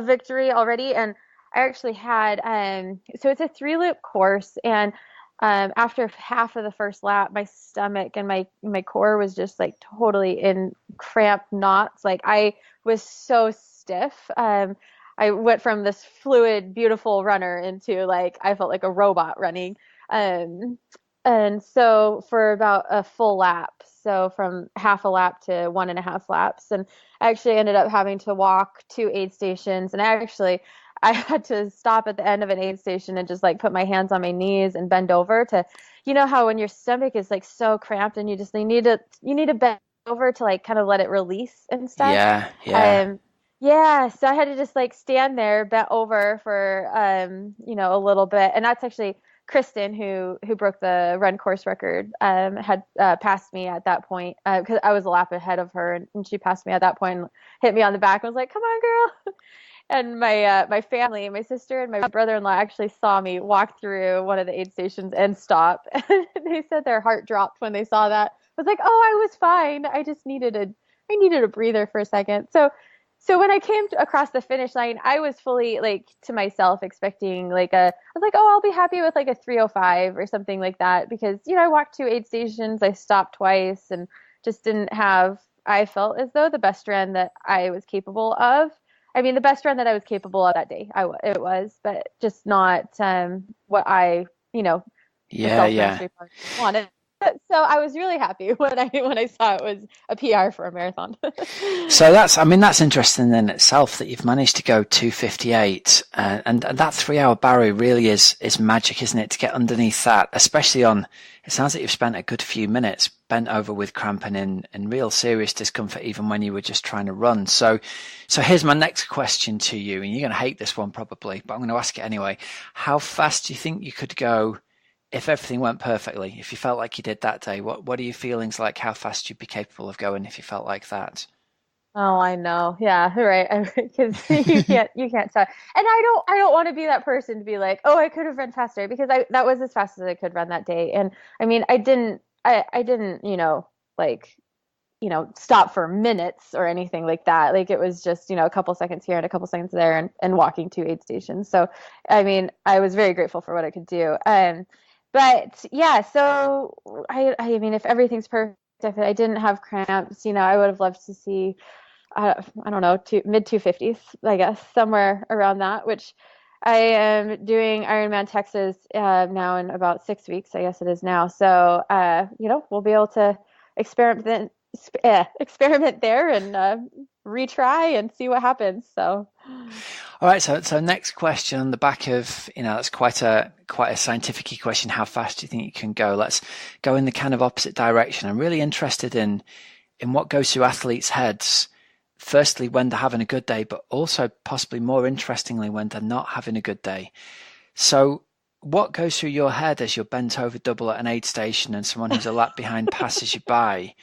Speaker 8: victory already. And I actually had, so it's a 3-loop course. And after half of the first lap, my stomach and my core was just like totally in cramped knots. Like I was so stiff. I went from this fluid, beautiful runner into like I felt like a robot running. And so for about a full lap, so from half a lap to 1.5 laps, and I actually ended up having to walk 2 aid stations, and I had to stop at the end of an aid station and just like put my hands on my knees and bend over to, how when your stomach is like so cramped and you need to bend over to like kind of let it release and stuff.
Speaker 1: Yeah.
Speaker 8: Yeah, so I had to just like stand there, bent over for a little bit, and that's actually Kristen who broke the run course record had passed me at that point because I was a lap ahead of her, and she passed me at that point and hit me on the back and was like, "Come on, girl." And my family, my sister and my brother-in-law actually saw me walk through one of the aid stations and stop. And they said their heart dropped when they saw that. I was like, "Oh, I was fine. I just needed a breather for a second." So when I came across the finish line, I was fully like to myself expecting I was like, "Oh, I'll be happy with like a 3:05 or something like that," because, I walked 2 aid stations, I stopped twice, and just didn't have, I felt as though the best run that I was capable of. I mean, the best run that I was capable of that day, it was, but just not what I, the self-mastery part wanted. So I was really happy when I saw it was a PR for a marathon.
Speaker 1: So that's interesting in itself that you've managed to go 2:58, and that 3-hour barrier really is magic, isn't it? To get underneath that, especially it sounds like you've spent a good few minutes bent over with cramp and in real serious discomfort, even when you were just trying to run. So here's my next question to you, and you're going to hate this one probably, but I'm going to ask it anyway. How fast do you think you could go if everything went perfectly, if you felt like you did that day? What are your feelings like? How fast you'd be capable of going if you felt like that?
Speaker 8: Oh, I know. Yeah, right. Because you can't tell. And I don't want to be that person to be like, "Oh, I could have run faster," because that was as fast as I could run that day. And I mean, I didn't, stop for minutes or anything like that. Like it was just, a couple seconds here and a couple seconds there, and walking 2 aid stations. So, I mean, I was very grateful for what I could do. But yeah, so I mean, if everything's perfect, if I didn't have cramps, I would have loved to see, I don't know, mid 250s, I guess, somewhere around that, which I am doing Ironman Texas now in about 6 weeks, I guess it is now. So, we'll be able to experiment there and retry and see what happens. So.
Speaker 1: All right, so next question on the back of, that's quite a scientific-y question. How fast do you think you can go? Let's go in the kind of opposite direction. I'm really interested in what goes through athletes' heads, firstly when they're having a good day, but also possibly more interestingly when they're not having a good day. So what goes through your head as you're bent over double at an aid station and someone who's a lap behind passes you by?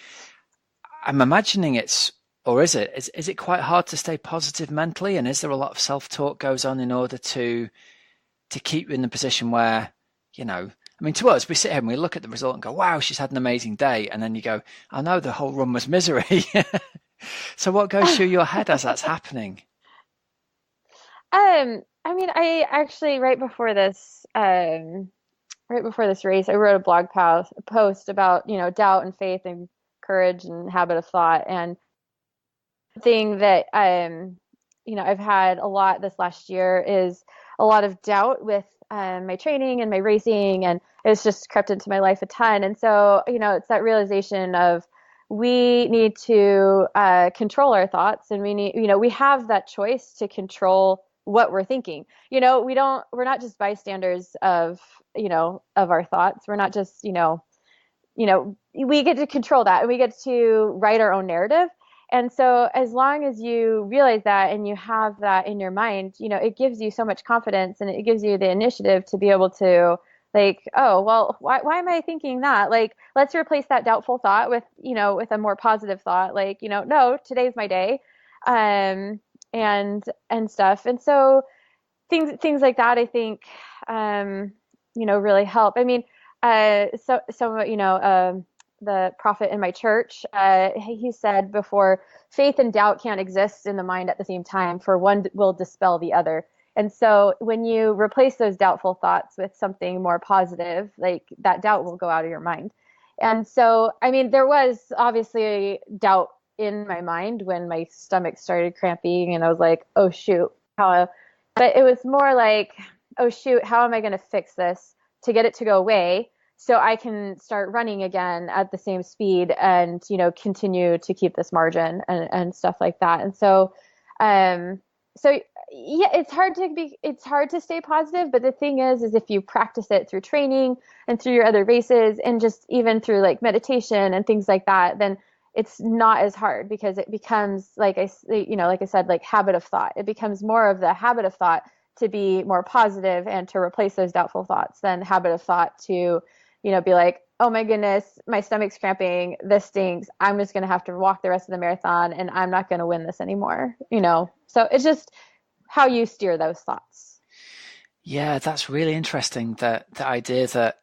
Speaker 1: I'm imagining is it quite hard to stay positive mentally? And is there a lot of self-talk goes on in order to keep you in the position where, to us, we sit here and we look at the result and go, "Wow, she's had an amazing day." And then you go, "Oh no, the whole run was misery." So what goes through your head as that's happening?
Speaker 8: I mean, I actually, right before this race, I wrote a blog post about, doubt and faith and courage and habit of thought. And the thing that I've had a lot this last year is a lot of doubt with my training and my racing, and it's just crept into my life a ton. And so, it's that realization of we need to control our thoughts, and we have that choice to control what we're thinking. We're not just bystanders of our thoughts. We're not just, we get to control that, and we get to write our own narrative. And so as long as you realize that and you have that in your mind, it gives you so much confidence, and it gives you the initiative to be able to, like, oh, well, why am I thinking that? Like, let's replace that doubtful thought with a more positive thought. Like, no, today's my day. And stuff. And so things like that, I think, really help. I mean, the prophet in my church, he said before, faith and doubt can't exist in the mind at the same time, for one will dispel the other. And so when you replace those doubtful thoughts with something more positive, like, that doubt will go out of your mind. And so, I mean, there was obviously doubt in my mind when my stomach started cramping, and I was like, oh shoot, but it was more like, oh shoot, how am I going to fix this to get it to go away so I can start running again at the same speed and, continue to keep this margin and stuff like that. And so, yeah, it's hard to stay positive, but the thing is if you practice it through training and through your other races, and just even through like meditation and things like that, then it's not as hard, because it becomes, like I said, like habit of thought. It becomes more of the habit of thought to be more positive and to replace those doubtful thoughts than habit of thought to, be like, oh my goodness, my stomach's cramping, this stinks, I'm just going to have to walk the rest of the marathon, and I'm not going to win this anymore, So it's just how you steer those thoughts.
Speaker 1: Yeah, that's really interesting. The idea that,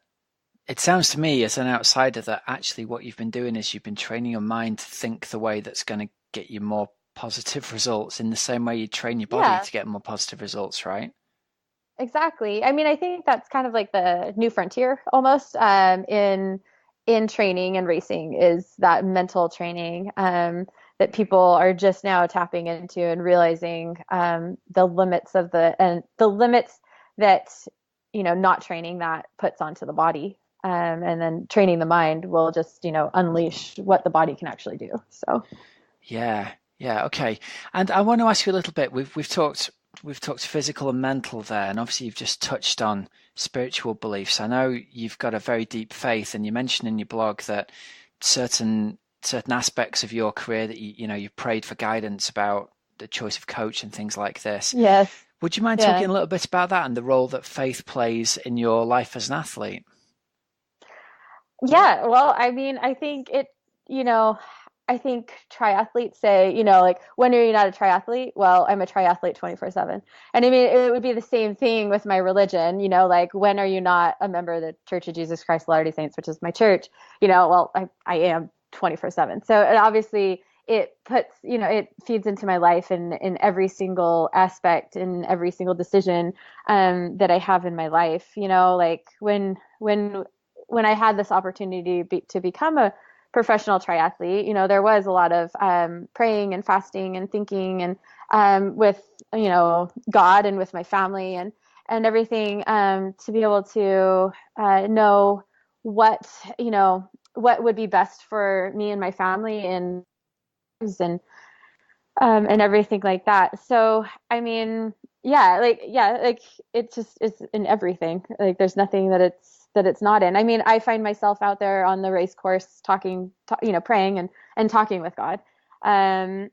Speaker 1: it sounds to me as an outsider that actually what you've been doing is you've been training your mind to think the way that's going to get you more positive results, in the same way you train your body to get more positive results, right?
Speaker 8: Exactly. I mean, I think that's kind of like the new frontier almost, in training and racing, is that mental training, that people are just now tapping into and realizing the limits that not training that puts onto the body. And then training the mind will just, unleash what the body can actually do. So,
Speaker 1: yeah, okay. And I want to ask you a little bit. We've talked physical and mental there, and obviously you've just touched on spiritual beliefs. I know you've got a very deep faith, and you mentioned in your blog that certain aspects of your career that you prayed for guidance about the choice of coach and things like this.
Speaker 8: Yes.
Speaker 1: Would you mind talking a little bit about that and the role that faith plays in your life as an athlete?
Speaker 8: Yeah, well, I mean, I think I think triathletes say, like, when are you not a triathlete? Well, I'm a triathlete 24/7. And I mean, it would be the same thing with my religion, like, when are you not a member of the Church of Jesus Christ of Latter-day Saints, which is my church? Well, I am 24/7. So obviously it puts, it feeds into my life in every single aspect, in every single decision that I have in my life. Like when I had this opportunity to become a professional triathlete, there was a lot of praying and fasting and thinking, and with God and with my family and everything, to be able to know what would be best for me and my family, and everything like that. So I mean, like it just is in everything. Like, there's nothing that it's not in. I mean, I find myself out there on the race course praying and talking with God. And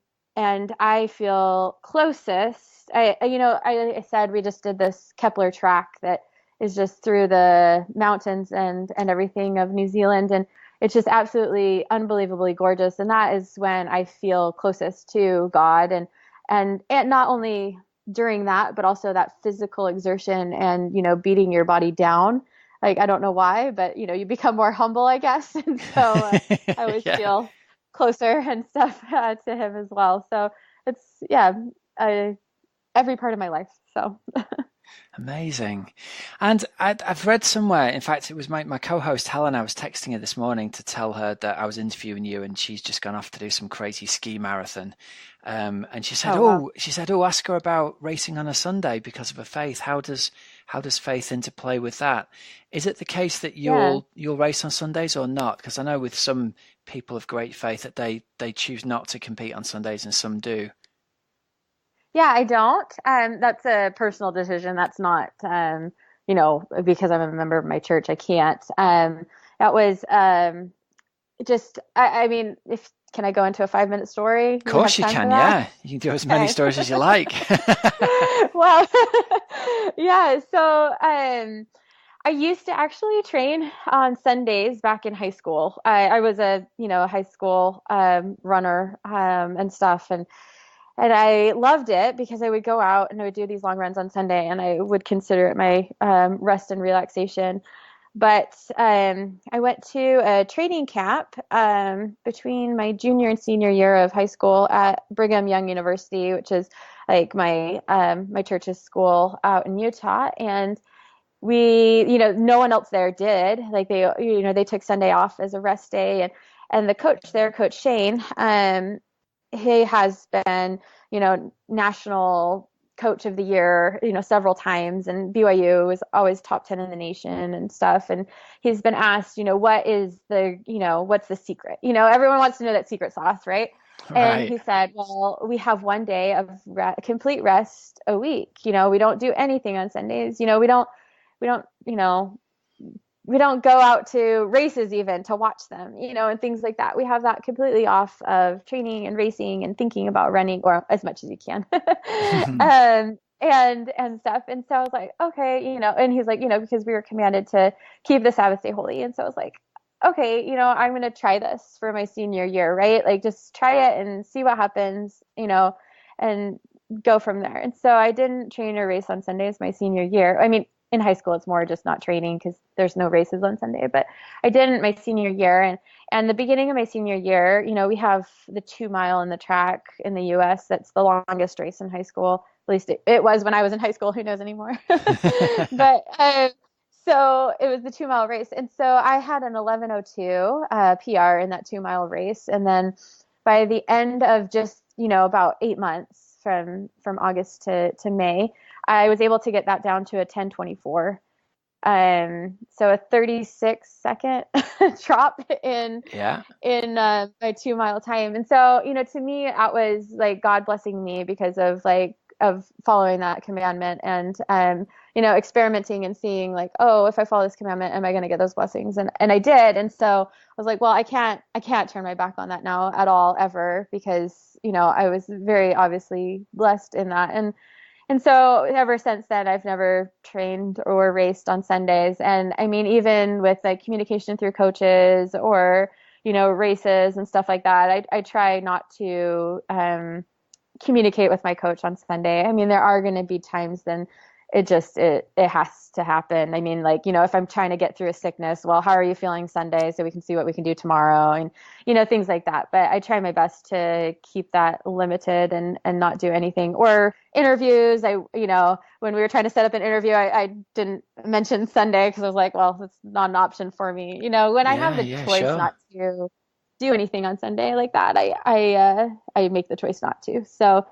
Speaker 8: I feel closest. I said we just did this Kepler track that is just through the mountains and everything of New Zealand. And it's just absolutely unbelievably gorgeous. And that is when I feel closest to God, and not only during that, but also that physical exertion and, beating your body down. Like, I don't know why, but, you become more humble, I guess. And so I always feel closer and stuff to him as well. So it's, every part of my life. So.
Speaker 1: Amazing. And I've read somewhere, in fact, it was my co-host Helen, I was texting her this morning to tell her that I was interviewing you and she's just gone off to do some crazy ski marathon. And she said, ask her about racing on a Sunday because of her faith. How does faith interplay with that? Is it the case that you'll race on Sundays or not? Because I know with some people of great faith that they choose not to compete on Sundays and some do.
Speaker 8: Yeah, I don't. That's a personal decision. That's not, because I'm a member of my church, I can't. That was I mean, can I go into a 5-minute story?
Speaker 1: Of course you can, yeah. You can do as many stories as you like.
Speaker 8: Well, yeah. So I used to actually train on Sundays back in high school. I was a high school runner and stuff, and I loved it because I would go out and I would do these long runs on Sunday, and I would consider it my rest and relaxation. But I went to a training camp between my junior and senior year of high school at Brigham Young University, which is like my church's school out in Utah. And we, no one else there did. Like they took Sunday off as a rest day, and the coach there, Coach Shane, he has been, national coach of the year, several times, and BYU was always top 10 in the nation and stuff. And he's been asked, what's the secret? Everyone wants to know that secret sauce, right? And he said, well, we have one day of complete rest a week. We don't do anything on Sundays. We don't go out to races even to watch them, and things like that. We have that completely off of training and racing and thinking about running, or as much as you can, and stuff. And so I was like, okay, and he's like, because we were commanded to keep the Sabbath day holy. And so I was like, okay, I'm going to try this for my senior year, right? Like just try it and see what happens, and go from there. And so I didn't train or race on Sundays my senior year. I mean, in high school, it's more just not training because there's no races on Sunday. But I didn't my senior year. And the beginning of my senior year, we have the 2 mile in the track in the U.S. That's the longest race in high school. At least it was when I was in high school. Who knows anymore? But so it was the 2 mile race. And so I had an 11:02 PR in that 2 mile race. And then by the end of just, about 8 months from August to May, I was able to get that down to a 10:24. So a 36-second drop in my 2 mile time. And so, to me, that was like God blessing me because of following that commandment and, experimenting and seeing like, oh, if I follow this commandment, am I going to get those blessings? And I did. And so I was like, well, I can't turn my back on that now at all, ever, because, I was very obviously blessed in that. And so ever since then, I've never trained or raced on Sundays. And I mean, even with like communication through coaches or, races and stuff like that, I try not to communicate with my coach on Sunday. I mean, there are going to be times then it has to happen. I mean, like, if I'm trying to get through a sickness, well, how are you feeling Sunday? So we can see what we can do tomorrow and, things like that. But I try my best to keep that limited and not do anything. Or interviews. When we were trying to set up an interview, I didn't mention Sunday because I was like, well, it's not an option for me. When I have the choice not to do anything on Sunday like that, I make the choice not to. So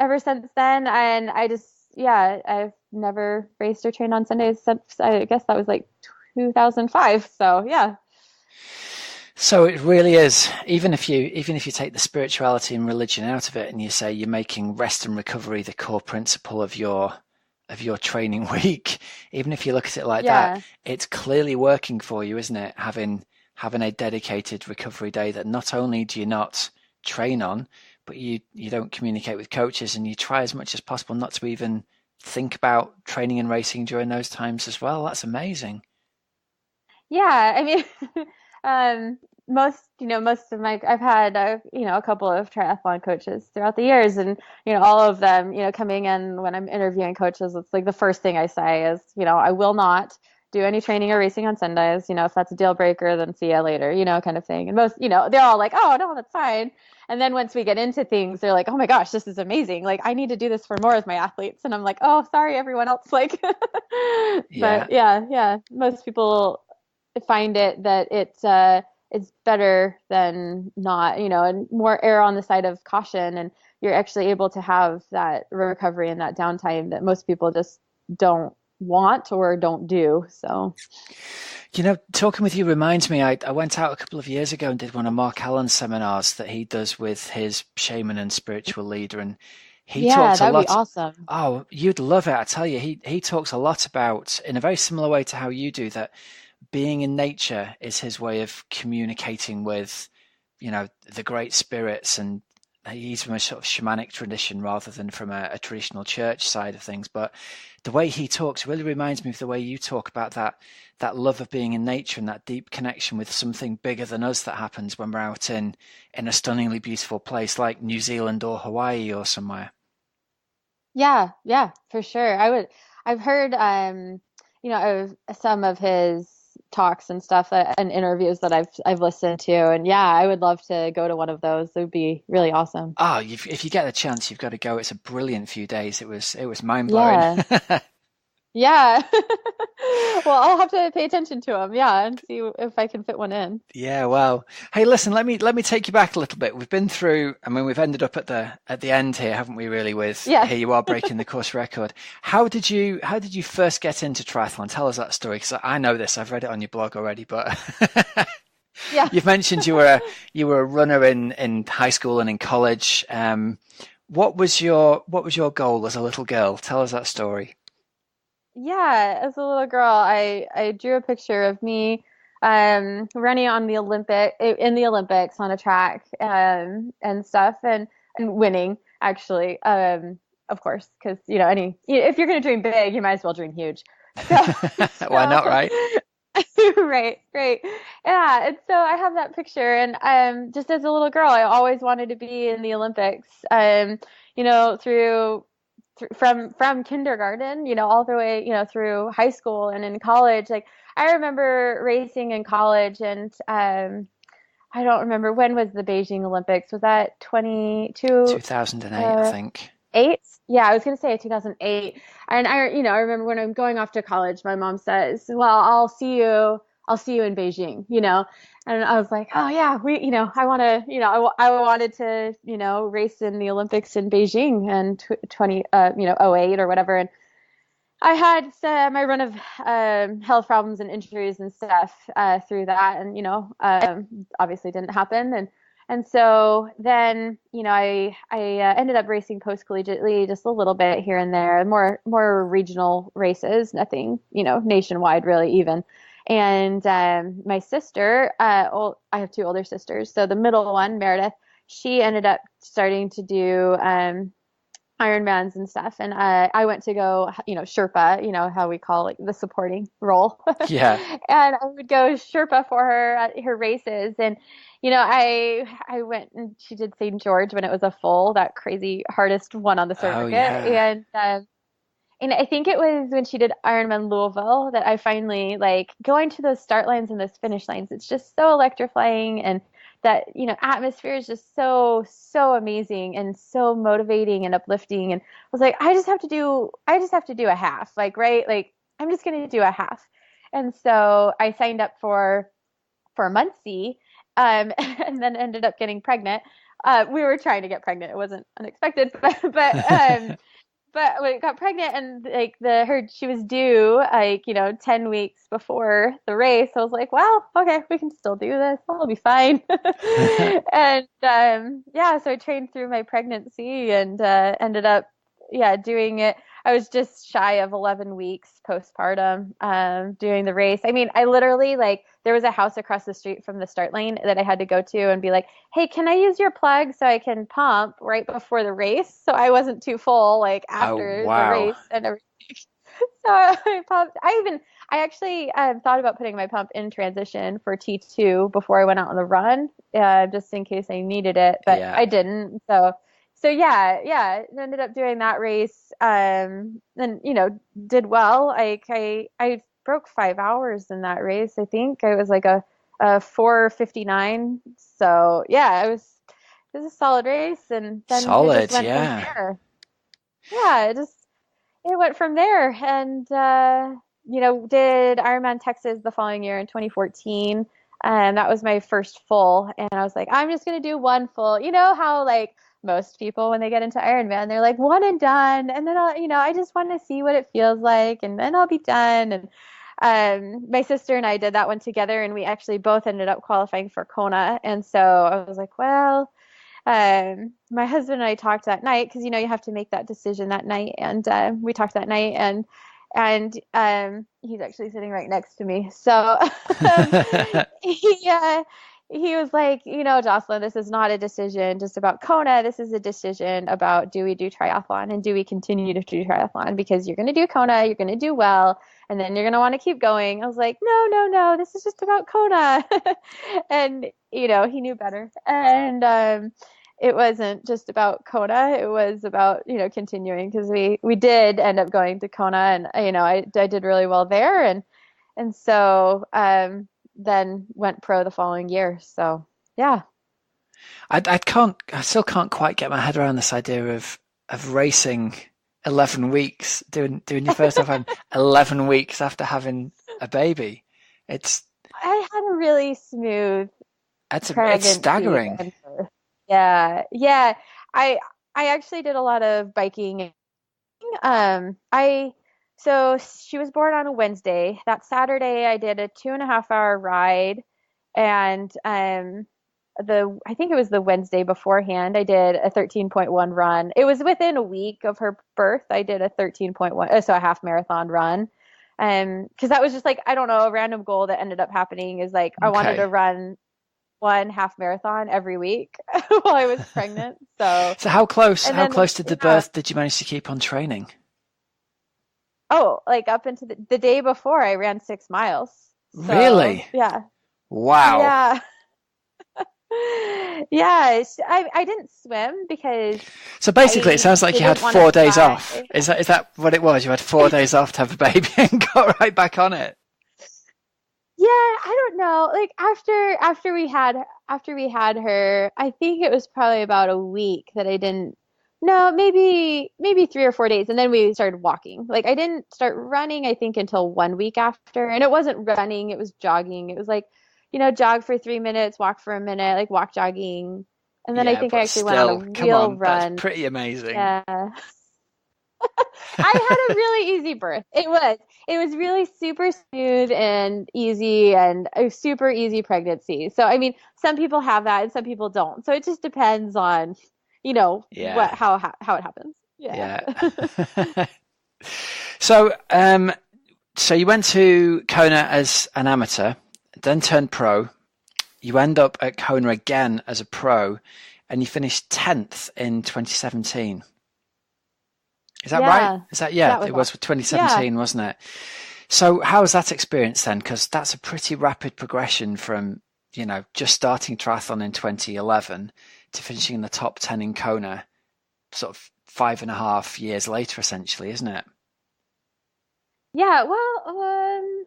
Speaker 8: ever since then, and I've never raced or trained on Sundays since, I guess that was like 2005. So yeah.
Speaker 1: So it really is, even if you take the spirituality and religion out of it and you say you're making rest and recovery the core principle of your training week, even if you look at it like that, it's clearly working for you, isn't it? Having a dedicated recovery day that not only do you not train on, but you don't communicate with coaches, and you try as much as possible not to even think about training and racing during those times as well. That's amazing.
Speaker 8: Yeah, I mean, most of my, I've had a couple of triathlon coaches throughout the years, and all of them coming in when I'm interviewing coaches, it's like the first thing I say is I will not do any training or racing on Sundays. You know, if that's a deal breaker, then see you later, you know, kind of thing. And most, you know, they're all like, oh, no, that's fine. And then once we get into things, they're like, oh my gosh, this is amazing. Like, I need to do this for more of my athletes. And I'm like, oh, sorry, everyone else. Like, but yeah, most people find it that it's better than not, you know, and more err on the side of caution. And you're actually able to have that recovery and that downtime that most people just don't want or don't do. So,
Speaker 1: you know, talking with you reminds me, I went out a couple of years ago and did one of Mark Allen's seminars that he does with his shaman and spiritual leader, and he talks a lot.
Speaker 8: That'd be awesome.
Speaker 1: Oh, you'd love it, I tell you. He talks a lot about, in a very similar way to how you do, that being in nature is his way of communicating with, you know, the great spirits. And he's from a sort of shamanic tradition rather than from a traditional church side of things. But the way he talks really reminds me of the way you talk about that love of being in nature and that deep connection with something bigger than us that happens when we're out in a stunningly beautiful place like New Zealand or Hawaii or somewhere.
Speaker 8: Yeah, for sure. I've heard, you know, of some of his talks and stuff and interviews that I've listened to, and yeah, I would love to go to one of those. It would be really awesome.
Speaker 1: Oh, if you get the chance, you've got to go. It's a brilliant few days. It was mind blowing.
Speaker 8: Yeah. Well, I'll have to pay attention to them, and see if I can fit one in.
Speaker 1: Yeah, well, hey, listen, let me take you back a little bit. We've been through, I mean, we've ended up at the end here, haven't we, really, with here you are breaking the course record. How did you first get into triathlon? Tell us that story, because I know this. I've read it on your blog already, but
Speaker 8: yeah.
Speaker 1: You've mentioned you were a runner in high school and in college. What was your goal as a little girl? Tell us that story.
Speaker 8: Yeah, as a little girl, I drew a picture of me running on the Olympics on a track and stuff and winning, actually, of course, because you know if you're going to dream big, you might as well dream huge. So,
Speaker 1: why not, right?
Speaker 8: Right. Yeah, and so I have that picture, and just as a little girl, I always wanted to be in the Olympics. You know, from kindergarten, you know, all the way, you know, through high school and in college. Like, I remember racing in college, and I don't remember, when was the Beijing Olympics? Was that
Speaker 1: 2008, I think.
Speaker 8: 8? Yeah, I was going to say 2008. And I remember when I'm going off to college, my mom says, "Well, I'll see you in Beijing," you know. And I was like, "Oh yeah, I want to, I wanted to, race in the Olympics in Beijing and 08 or whatever." And I had my run of health problems and injuries and stuff through that, and obviously didn't happen. And so then, I ended up racing post-collegiately just a little bit here and there, more regional races, nothing, nationwide really even. And my sister, I have 2 older sisters. So the middle one, Meredith, she ended up starting to do Ironmans and stuff. And I went to go, Sherpa, how we call it, the supporting role.
Speaker 1: Yeah.
Speaker 8: And I would go Sherpa for her at her races. And, I went and she did St. George when it was a full, that crazy hardest one on the circuit.
Speaker 1: Oh, yeah.
Speaker 8: And I think it was when she did Ironman Louisville that I finally, going to those start lines and those finish lines. It's just so electrifying, and that, atmosphere is just so, so amazing and so motivating and uplifting. And I was like, I just have to do a half, right? I'm just going to do a half. And so I signed up for Muncie, and then ended up getting pregnant. We were trying to get pregnant. It wasn't unexpected, but but when I got pregnant and she was due 10 weeks before the race, I was like, well, okay, we can still do this. I'll be fine. And so I trained through my pregnancy and ended up doing it. I was just shy of 11 weeks postpartum doing the race. I mean, I literally there was a house across the street from the start lane that I had to go to and be like, "Hey, can I use your plug so I can pump right before the race?" So I wasn't too full after the race and everything. So I pumped. I actually thought about putting my pump in transition for T2 before I went out on the run, just in case I needed it, but I didn't. So ended up doing that race, and did well. I broke 5 hours in that race. I think it was like a 4:59. So yeah, it was a solid race, and then it just went from there. Yeah, it went from there, and did Ironman Texas the following year in 2014, and that was my first full. And I was like, I'm just gonna do one full. You know how like most people when they get into Ironman, they're like one and done, and then I just want to see what it feels like, and then I'll be done. And my sister and I did that one together, and we actually both ended up qualifying for Kona. And so I was like, well. My husband and I talked that night because you have to make that decision that night, and we talked that night, and he's actually sitting right next to me. So he was like, Jocelyn, this is not a decision just about Kona. This is a decision about, do we do triathlon, and do we continue to do triathlon, because you're going to do Kona, you're going to do well, and then you're going to want to keep going. I was like, no, this is just about Kona. And he knew better, and it wasn't just about Kona. It was about, continuing, because we did end up going to Kona, and, I did really well there. And so, then went pro the following year. So, yeah.
Speaker 1: I still can't quite get my head around this idea of racing 11 weeks, doing your first time 11 weeks after having a baby. I
Speaker 8: had a really smooth
Speaker 1: it's staggering.
Speaker 8: Yeah. I actually did a lot of biking. So she was born on a Wednesday. That Saturday I did a 2.5 hour ride, and I think it was the Wednesday beforehand, I did a 13.1 run. It was within a week of her birth. I did a 13.1, so a half marathon run. Because that was just like, I don't know, a random goal that ended up happening is like, I wanted to run one half marathon every week while I was pregnant. So
Speaker 1: how close to the birth did you manage to keep on training?
Speaker 8: Oh, like up into the day before I ran 6 miles. So,
Speaker 1: really?
Speaker 8: Yeah.
Speaker 1: Wow.
Speaker 8: Yeah. Yeah, I didn't swim because.
Speaker 1: So basically, it sounds like you had 4 days off. Is that what it was? You had 4 days off to have a baby and got right back on it.
Speaker 8: Yeah, I don't know. Like after we had her, I think it was probably about a week that I didn't. No, maybe 3 or 4 days, and then we started walking. Like I didn't start running, I think, until 1 week after, and it wasn't running; it was jogging. It was like, jog for 3 minutes, walk for a minute, like walk jogging, and then I think I actually went on a real run.
Speaker 1: That's pretty amazing.
Speaker 8: Yeah. I had a really easy birth. It was really super smooth and easy, and a super easy pregnancy. So I mean, some people have that and some people don't. So it just depends on, how it happens. Yeah.
Speaker 1: So you went to Kona as an amateur, then turned pro. You end up at Kona again as a pro, and you finished 10th in 2017. Is that right? Is that, it was for 2017, wasn't it? So how was that experience then? Because that's a pretty rapid progression from, just starting triathlon in 2011 to finishing in the top 10 in Kona, sort of 5.5 years later, essentially, isn't it? Yeah,
Speaker 8: well,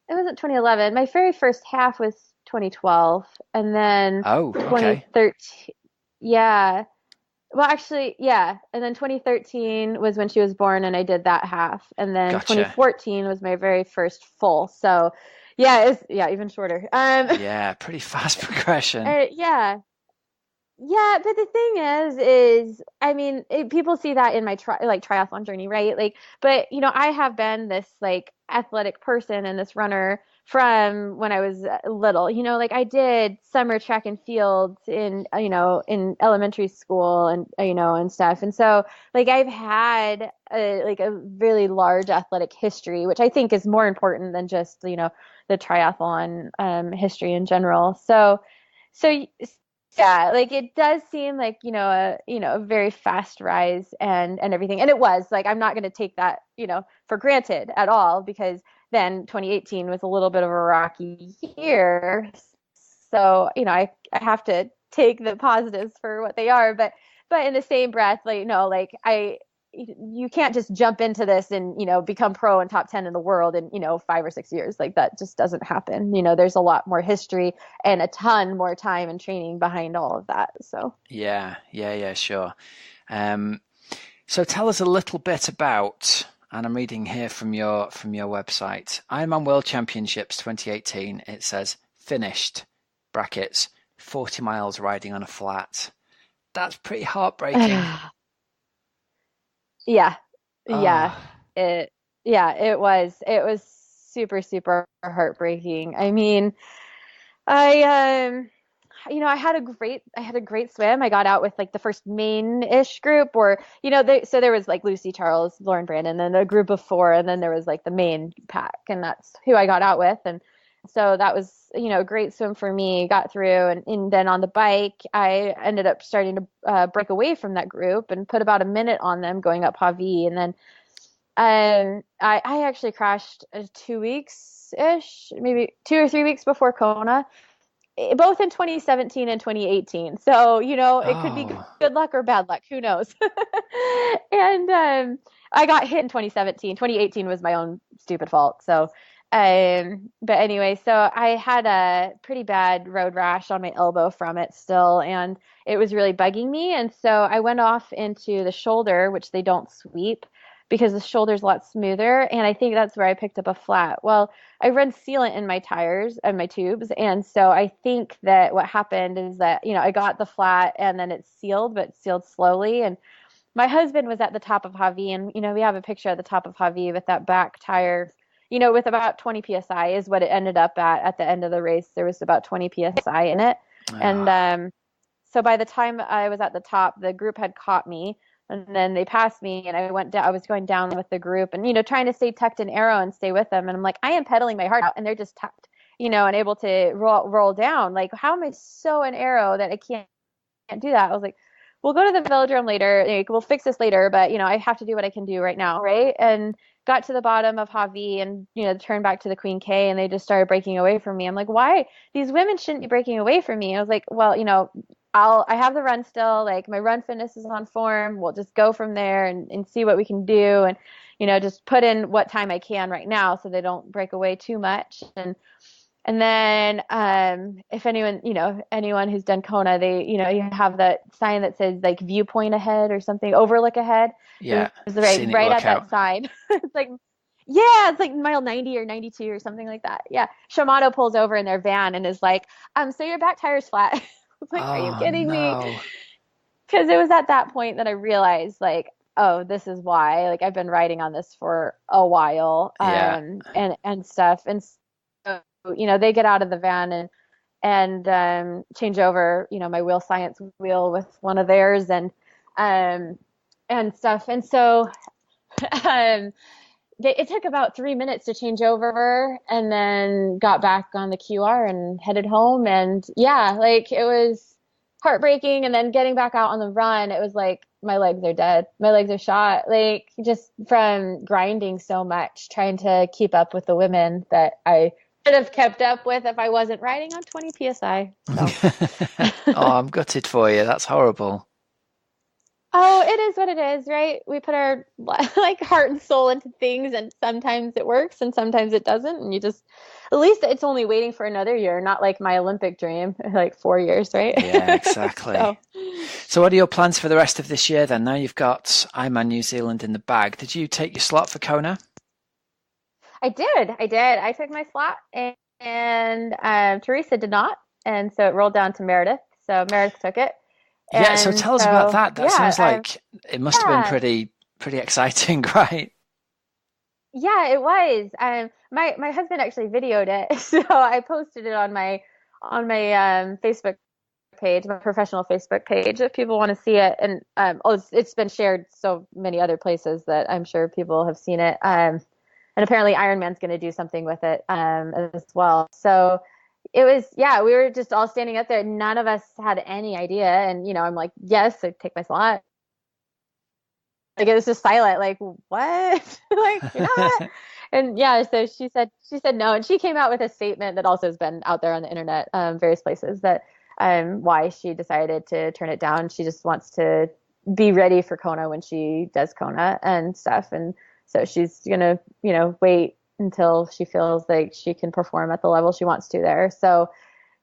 Speaker 8: it wasn't 2011. My very first half was 2012, and then 2013. Yeah. Well, actually, yeah. And then 2013 was when she was born, and I did that half. And then 2014 was my very first full. So, even shorter.
Speaker 1: Pretty fast progression.
Speaker 8: Yeah, but the thing is, I mean, people see that in my triathlon journey, right? Like, but I have been this like athletic person and this runner from when I was little. Like I did summer track and field in in elementary school and and stuff. And so like I've had a really large athletic history, which I think is more important than just the triathlon history in general. So. Yeah, like it does seem like, a very fast rise and everything. And it was like, I'm not going to take that, for granted at all, because then 2018 was a little bit of a rocky year. So, I have to take the positives for what they are. But in the same breath, like, you can't just jump into this and, become pro and top 10 in the world in, 5 or 6 years. Like that just doesn't happen. There's a lot more history and a ton more time and training behind all of that. So
Speaker 1: yeah, sure. So tell us a little bit about, and I'm reading here from your website, Ironman World Championships 2018. It says finished brackets 40 miles riding on a flat. That's pretty heartbreaking.
Speaker 8: Yeah. It was super, super heartbreaking. I mean, I had a great swim. I got out with like the first main-ish group, or, so there was like Lucy, Charles, Lauren, Brandon, and a group of 4, and then there was like the main pack, and that's who I got out with. And so that was, a great swim for me, got through. And then on the bike, I ended up starting to break away from that group and put about a minute on them going up Hawi. And then I actually crashed 2 weeks-ish, maybe 2 or 3 weeks before Kona, both in 2017 and 2018. So, it could be good luck or bad luck. Who knows? And I got hit in 2017. 2018 was my own stupid fault. So, but anyway, so I had a pretty bad road rash on my elbow from it still, and it was really bugging me. And so I went off into the shoulder, which they don't sweep because the shoulder's a lot smoother. And I think that's where I picked up a flat. Well, I run sealant in my tires and my tubes. And so I think that what happened is that, I got the flat and then it sealed, but sealed slowly. And my husband was at the top of Hawi, and, we have a picture at the top of Hawi with that back tire, with about 20 PSI is what it ended up at the end of the race. There was about 20 PSI in it. And so by the time I was at the top, the group had caught me, and then they passed me, and I went down. I was going down with the group and, trying to stay tucked in arrow and stay with them. And I'm like, I am pedaling my heart out, and they're just tucked, and able to roll down. Like, how am I so in arrow that I can't do that? I was like, we'll go to the velodrome later. We'll fix this later, but, I have to do what I can do right now. Right. And got to the bottom of Hawi and, turned back to the Queen K, and they just started breaking away from me. I'm like, why? These women shouldn't be breaking away from me. I was like, well, I have the run still. Like, my run fitness is on form. We'll just go from there and see what we can do. And, just put in what time I can right now so they don't break away too much. And then, if anyone who's done Kona, they, you have that sign that says like viewpoint ahead or something, overlook ahead.
Speaker 1: Yeah.
Speaker 8: It's right at that sign. It's like, yeah, it's like mile 90 or 92 or something like that. Yeah. Shimano pulls over in their van and is like, so your back tire's flat. I was like, are you kidding me? Because it was at that point that I realized, like, oh, this is why. Like, I've been riding on this for a while, and stuff. And so, they get out of the van and change over, my Wheel Science wheel with one of theirs and stuff. And so it took about 3 minutes to change over, and then got back on the QR and headed home. And yeah, like, it was heartbreaking. And then getting back out on the run, it was like, my legs are dead. My legs are shot. Like, just from grinding so much, trying to keep up with the women that I should have kept up with if I wasn't riding on 20 PSI. So.
Speaker 1: Oh, I'm gutted for you. That's horrible.
Speaker 8: Oh, it is what it is, right? We put our like heart and soul into things, and sometimes it works and sometimes it doesn't. And at least it's only waiting for another year, not like my Olympic dream, like 4 years, right?
Speaker 1: Yeah, exactly. So what are your plans for the rest of this year then? Now you've got Ironman New Zealand in the bag. Did you take your slot for Kona?
Speaker 8: I did. I took my slot, and Teresa did not. And so it rolled down to Meredith. So Meredith took it.
Speaker 1: Yeah, so tell us about that. That sounds like it must have been pretty exciting, right?
Speaker 8: Yeah, it was. My husband actually videoed it, so I posted it on my Facebook page, my professional Facebook page, if people want to see it. And it's been shared so many other places that I'm sure people have seen it. And apparently Ironman's going to do something with it as well. So it was, we were just all standing up there. None of us had any idea. And, I'm like, yes, I take my slot. Like, it was just silent. Like, what? Like, you're not? And so she said no. And she came out with a statement that also has been out there on the internet, various places, that why she decided to turn it down. She just wants to be ready for Kona when she does Kona and stuff. And so she's gonna, wait until she feels like she can perform at the level she wants to there. So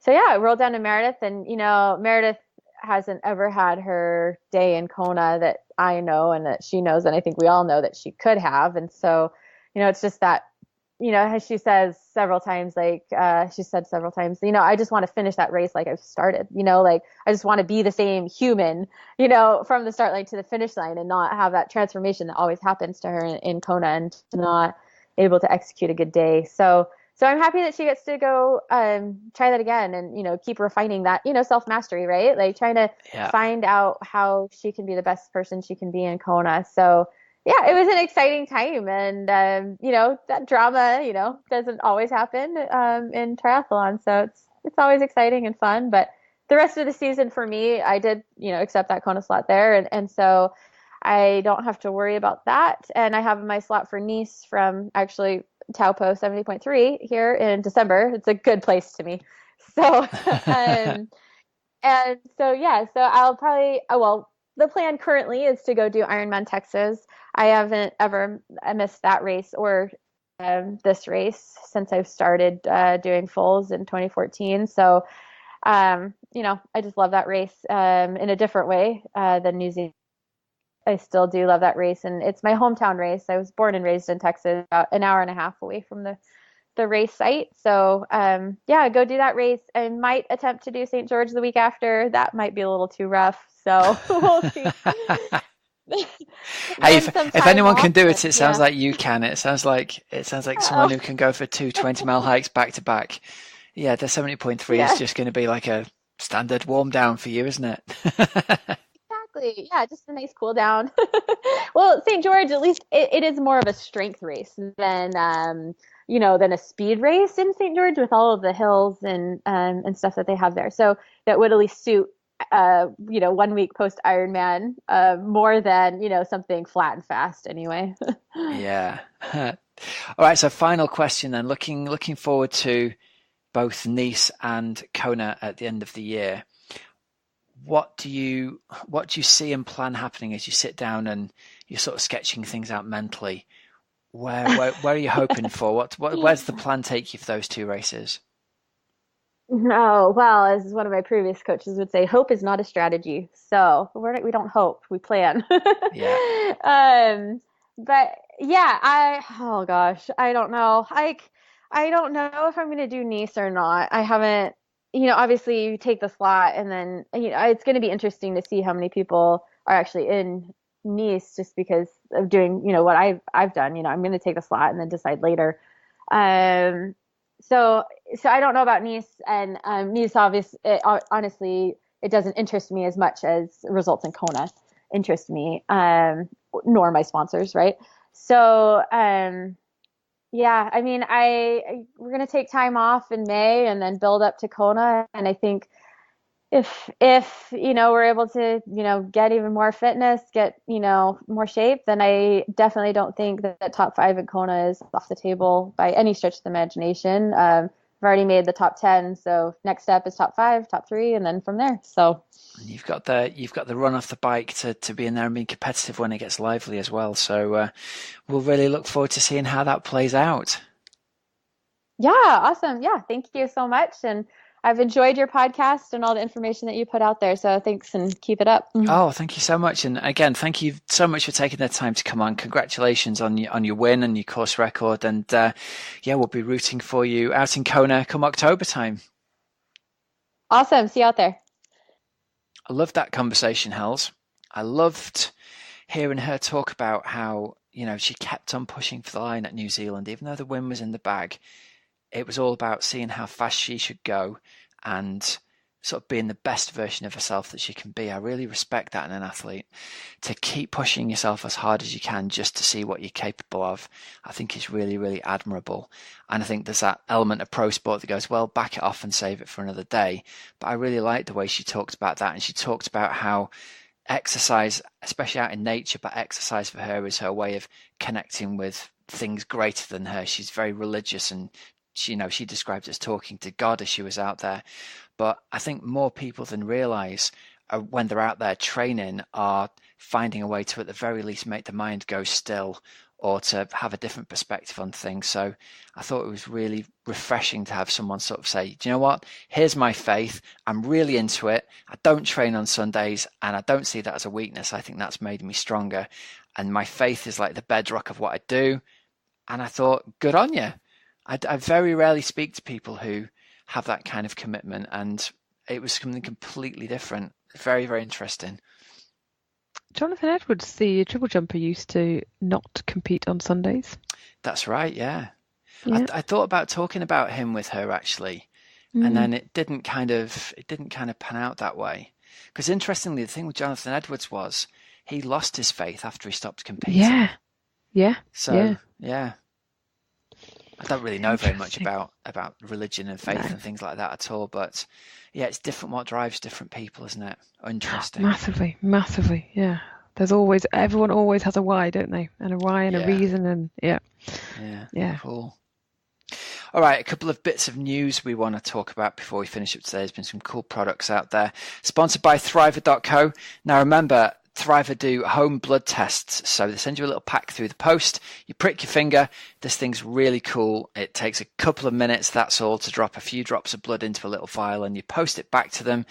Speaker 8: yeah, I rolled down to Meredith, and Meredith hasn't ever had her day in Kona that I know and that she knows, and I think we all know that she could have. And so, it's just that, as she says several times, I just want to finish that race like I've started, I just want to be the same human, from the start line to the finish line, and not have that transformation that always happens to her in Kona, and not able to execute a good day. So I'm happy that she gets to go try that again, and keep refining that, self-mastery, right? Like trying to find out how she can be the best person she can be in Kona. So yeah, it was an exciting time, and that drama, doesn't always happen in triathlon. So it's always exciting and fun. But the rest of the season for me, I did accept that Kona slot there, and so I don't have to worry about that. And I have my slot for Nice from actually Taupo 70.3 here in December. It's a good place to me. So, and so I'll probably, the plan currently is to go do Ironman Texas. I haven't ever missed that race or this race since I've started doing fulls in 2014. So, I just love that race in a different way than New Zealand. I still do love that race, and it's my hometown race. I was born and raised in Texas, about an hour and a half away from the race site. So go do that race. I might attempt to do St. George the week after. That might be a little too rough, so we'll see.
Speaker 1: Hey, if anyone can do it, it sounds like you can. It sounds like someone who can go for 2 20-mile hikes back to back. Yeah, the 70.3 is just going to be like a standard warm down for you, isn't it?
Speaker 8: Exactly. Yeah, just a nice cool down. Well, St. George, at least it is more of a strength race than than a speed race in St. George, with all of the hills and stuff that they have there. So that would at least suit 1 week post Ironman more than something flat and fast anyway.
Speaker 1: Yeah. All right. So final question then. Looking forward to both Nice and Kona at the end of the year. What do you see and plan happening as you sit down and you're sort of sketching things out mentally? Where are you hoping for? Where's the plan take you for those 2 races?
Speaker 8: No, well, as one of my previous coaches would say, hope is not a strategy. So we don't hope, we plan.
Speaker 1: Yeah.
Speaker 8: But yeah, I don't know. I don't know if I'm going to do Nice or not. I haven't. Obviously you take the slot, and then, it's going to be interesting to see how many people are actually in Nice, just because of doing, what I've done. I'm going to take the slot and then decide later. So I don't know about Nice, and Nice, honestly, it doesn't interest me as much as results in Kona interest me, nor my sponsors, right? So, yeah, I mean, we're going to take time off in May and then build up to Kona. And I think if we're able to, get even more fitness, get, more shape, then I definitely don't think that top 5 in Kona is off the table by any stretch of the imagination. I've already made the top 10. So next step is top 5, top 3, and then from there. So
Speaker 1: you've got the run off the bike to be in there and being competitive when it gets lively as well. So we'll really look forward to seeing how that plays out.
Speaker 8: Yeah, awesome. Yeah, thank you so much. And I've enjoyed your podcast and all the information that you put out there. So thanks, and keep it up.
Speaker 1: Oh, thank you so much. And again, thank you so much for taking the time to come on. Congratulations on your win and your course record. And we'll be rooting for you out in Kona come October time.
Speaker 8: Awesome. See you out there.
Speaker 1: I loved that conversation, Hells. I loved hearing her talk about how, she kept on pushing for the line at New Zealand, even though the win was in the bag. It was all about seeing how fast she should go and sort of being the best version of herself that she can be. I really respect that in an athlete. To keep pushing yourself as hard as you can just to see what you're capable of, I think is really, really admirable. And I think there's that element of pro sport that goes, well, back it off and save it for another day. But I really liked the way she talked about that. And she talked about how exercise, especially out in nature, but exercise for her is her way of connecting with things greater than her. She's very religious, and she described it as talking to God as she was out there. But I think more people than realize when they're out there training are finding a way to, at the very least, make the mind go still or to have a different perspective on things. So I thought it was really refreshing to have someone sort of say, do you know what? Here's my faith. I'm really into it. I don't train on Sundays, and I don't see that as a weakness. I think that's made me stronger. And my faith is like the bedrock of what I do. And I thought, good on you. I very rarely speak to people who have that kind of commitment, and it was something completely different. Very, very interesting.
Speaker 2: Jonathan Edwards, the triple jumper, used to not compete on Sundays.
Speaker 1: That's right, yeah. I thought about talking about him with her actually, and then it didn't kind of pan out that way. Because interestingly, the thing with Jonathan Edwards was he lost his faith after he stopped competing.
Speaker 2: Yeah.
Speaker 1: So yeah. I don't really know very much about religion and faith and things like that at all, but yeah, it's different what drives different people, isn't it? Interesting.
Speaker 2: Massively, yeah. Everyone always has a why, don't they? And a why and a reason, and yeah.
Speaker 1: Cool. All right, a couple of bits of news we want to talk about before we finish up today. There's been some cool products out there. Sponsored by Thriver.co. Now remember, Thriver do home blood tests. So they send you a little pack through the post. You prick your finger. This thing's really cool. It takes a couple of minutes, that's all, to drop a few drops of blood into a little vial, and you post it back to them.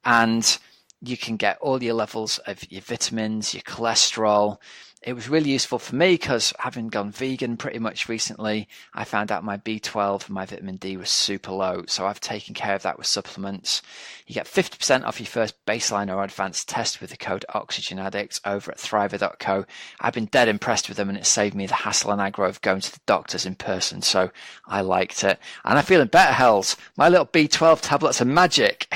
Speaker 1: And you can get all your levels of your vitamins, your cholesterol. It was really useful for me because having gone vegan pretty much recently, I found out my B12 and my vitamin D was super low. So I've taken care of that with supplements. You get 50% off your first baseline or advanced test with the code OxygenAddicts over at Thriver.co. I've been dead impressed with them, and it saved me the hassle and aggro of going to the doctors in person. So I liked it. And I'm feeling better, Hells. My little B12 tablets are magic.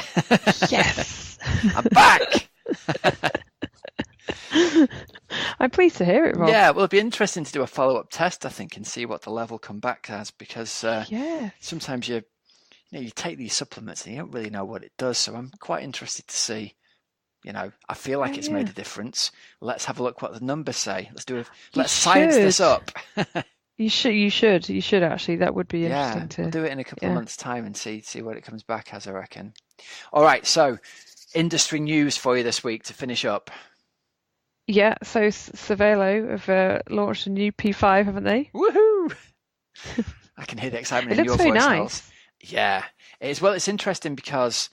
Speaker 2: Yes.
Speaker 1: I'm back.
Speaker 2: I'm pleased to hear it, Rob.
Speaker 1: Yeah, well, it'll be interesting to do a follow-up test, I think, and see what the level come back as, because sometimes you take these supplements and you don't really know what it does. So I'm quite interested to see. I feel like it's made a difference. Let's have a look what the numbers say. Let's science this up.
Speaker 2: You should actually. That would be interesting to.
Speaker 1: We'll do it in a couple of months' time and see what it comes back as, I reckon. All right, so industry news for you this week to finish up.
Speaker 2: Yeah, so Cervelo have launched a new P5, haven't they?
Speaker 1: Woohoo! I can hear the excitement in your voice.
Speaker 2: It looks very nice.
Speaker 1: Yeah, it is. Well, it's interesting because,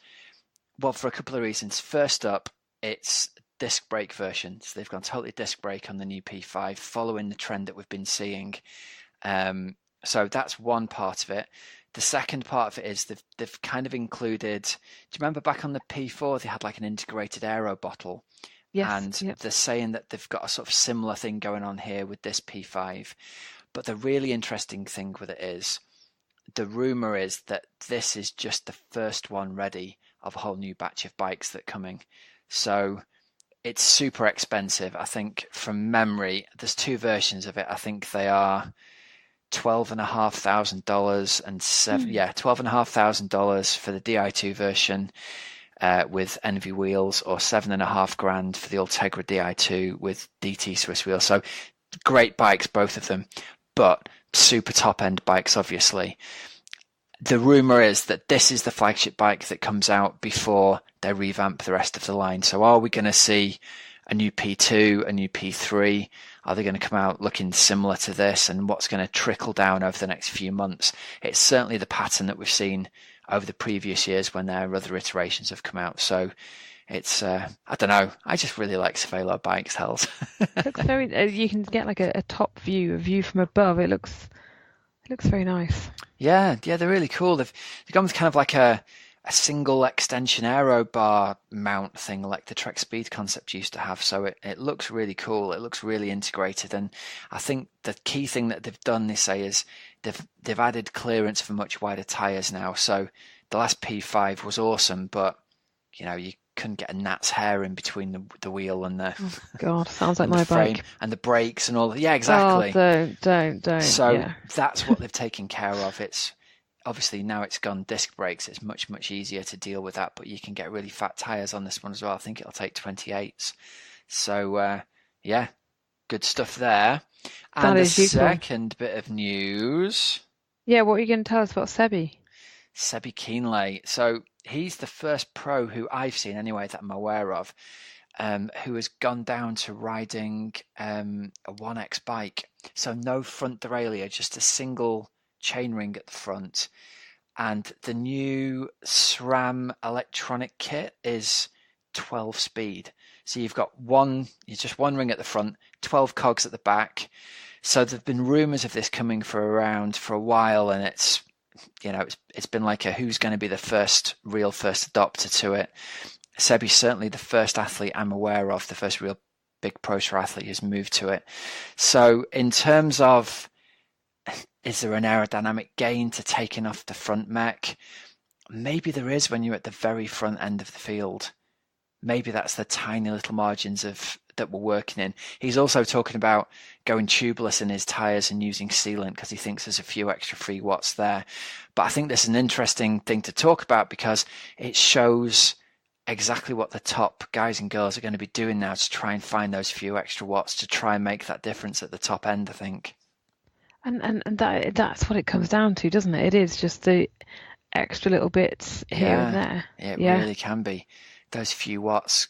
Speaker 1: for a couple of reasons. First up, it's disc brake version. So they've gone totally disc brake on the new P5, following the trend that we've been seeing. So that's one part of it. The second part of it is they've kind of included. Do you remember back on the P4 they had like an integrated aero bottle?
Speaker 2: Yes,
Speaker 1: and they're saying that they've got a sort of similar thing going on here with this P5. But the really interesting thing with it is, the rumour is that this is just the first one ready of a whole new batch of bikes that are coming. So it's super expensive. I think from memory, there's two versions of it. I think they are $12,500 and $12,500 for the Di2 version. With Envy wheels, or $7,500 for the Ultegra Di2 with DT Swiss wheels. So great bikes, both of them, but super top end bikes, obviously. The rumour is that this is the flagship bike that comes out before they revamp the rest of the line. So are we going to see a new P2, a new P3? Are they going to come out looking similar to this? And what's going to trickle down over the next few months? It's certainly the pattern that we've seen over the previous years when their other iterations have come out. So it's, I don't know, I just really like Cervelo bikes, Hells.
Speaker 2: It looks very, you can get like a top view, a view from above. It looks very nice.
Speaker 1: Yeah, they're really cool. They've gone with kind of like a single extension aero bar mount thing like the Trek Speed concept used to have. So it looks really cool. It looks really integrated. And I think the key thing that they've done, they say, is they've added clearance for much wider tyres now. So the last P5 was awesome, but you couldn't get a gnat's hair in between the wheel and the
Speaker 2: God, sounds like my
Speaker 1: frame
Speaker 2: bike
Speaker 1: and the brakes and all that. Yeah, exactly.
Speaker 2: Oh, don't.
Speaker 1: So that's what they've taken care of. It's obviously now it's gone disc brakes. It's much easier to deal with that, but you can get really fat tyres on this one as well. I think it'll take 28s. So good stuff there. And the second bit of news.
Speaker 2: Yeah, what are you going to tell us about Sebi
Speaker 1: Kienle. So he's the first pro who I've seen anyway that I'm aware of. who has gone down to riding a 1X bike. So no front derailleur, just a single chainring at the front. And the new SRAM electronic kit is 12 speed. So you've got just one ring at the front, 12 cogs at the back. So there've been rumours of this coming for a while, and it's been like who's going to be the first adopter to it. Sebi's certainly the first athlete I'm aware of, the first real big pro tour athlete who's moved to it. So in terms of, is there an aerodynamic gain to taking off the front mech? Maybe there is when you're at the very front end of the field. Maybe that's the tiny little margins that we're working in. He's also talking about going tubeless in his tyres and using sealant because he thinks there's a few extra free watts there. But I think this is an interesting thing to talk about because it shows exactly what the top guys and girls are going to be doing now to try and find those few extra watts to try and make that difference at the top end, I think.
Speaker 2: And that's what it comes down to, doesn't it? It is just the extra little bits here and there.
Speaker 1: It really can be. Those few watts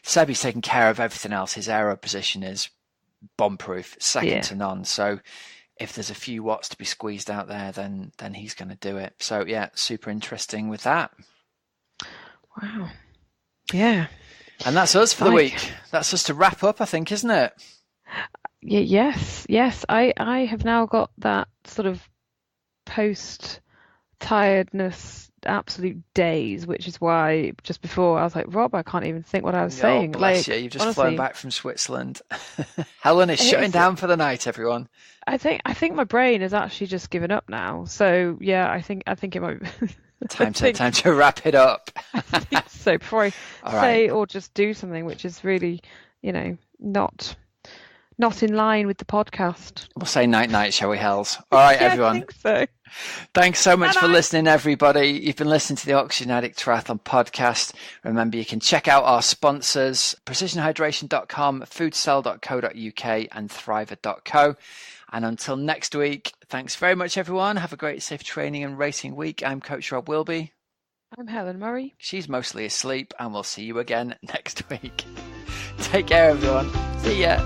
Speaker 1: Sebi's taking care of everything else. His aero position is bomb-proof, second to none. So if there's a few watts to be squeezed out there, then he's going to do it. So yeah, super interesting with that.
Speaker 2: Wow. Yeah.
Speaker 1: And that's us for the week. That's us to wrap up, I think, isn't it?
Speaker 2: Yes. I have now got that sort of post-tiredness absolute daze, which is why just before I was like, Rob, I can't even think what I was saying.
Speaker 1: Bless you. You've just flown back from Switzerland. Helen is shutting down for the night, everyone.
Speaker 2: I think my brain has actually just given up now. So yeah, I think it might be
Speaker 1: time to wrap it up.
Speaker 2: I think so before I say or just do something which is really, not in line with the podcast.
Speaker 1: We'll say night, shall we, Hells? All right, everyone.
Speaker 2: I think so.
Speaker 1: Thanks so much for listening, everybody. You've been listening to the Oxygen Addict Triathlon podcast. Remember, you can check out our sponsors, precisionhydration.com, foodcell.co.uk and thriver.co. And until next week, thanks very much, everyone. Have a great, safe training and racing week. I'm Coach Rob Wilby.
Speaker 2: I'm Helen Murray.
Speaker 1: She's mostly asleep, and we'll see you again next week. Take care, everyone. See ya.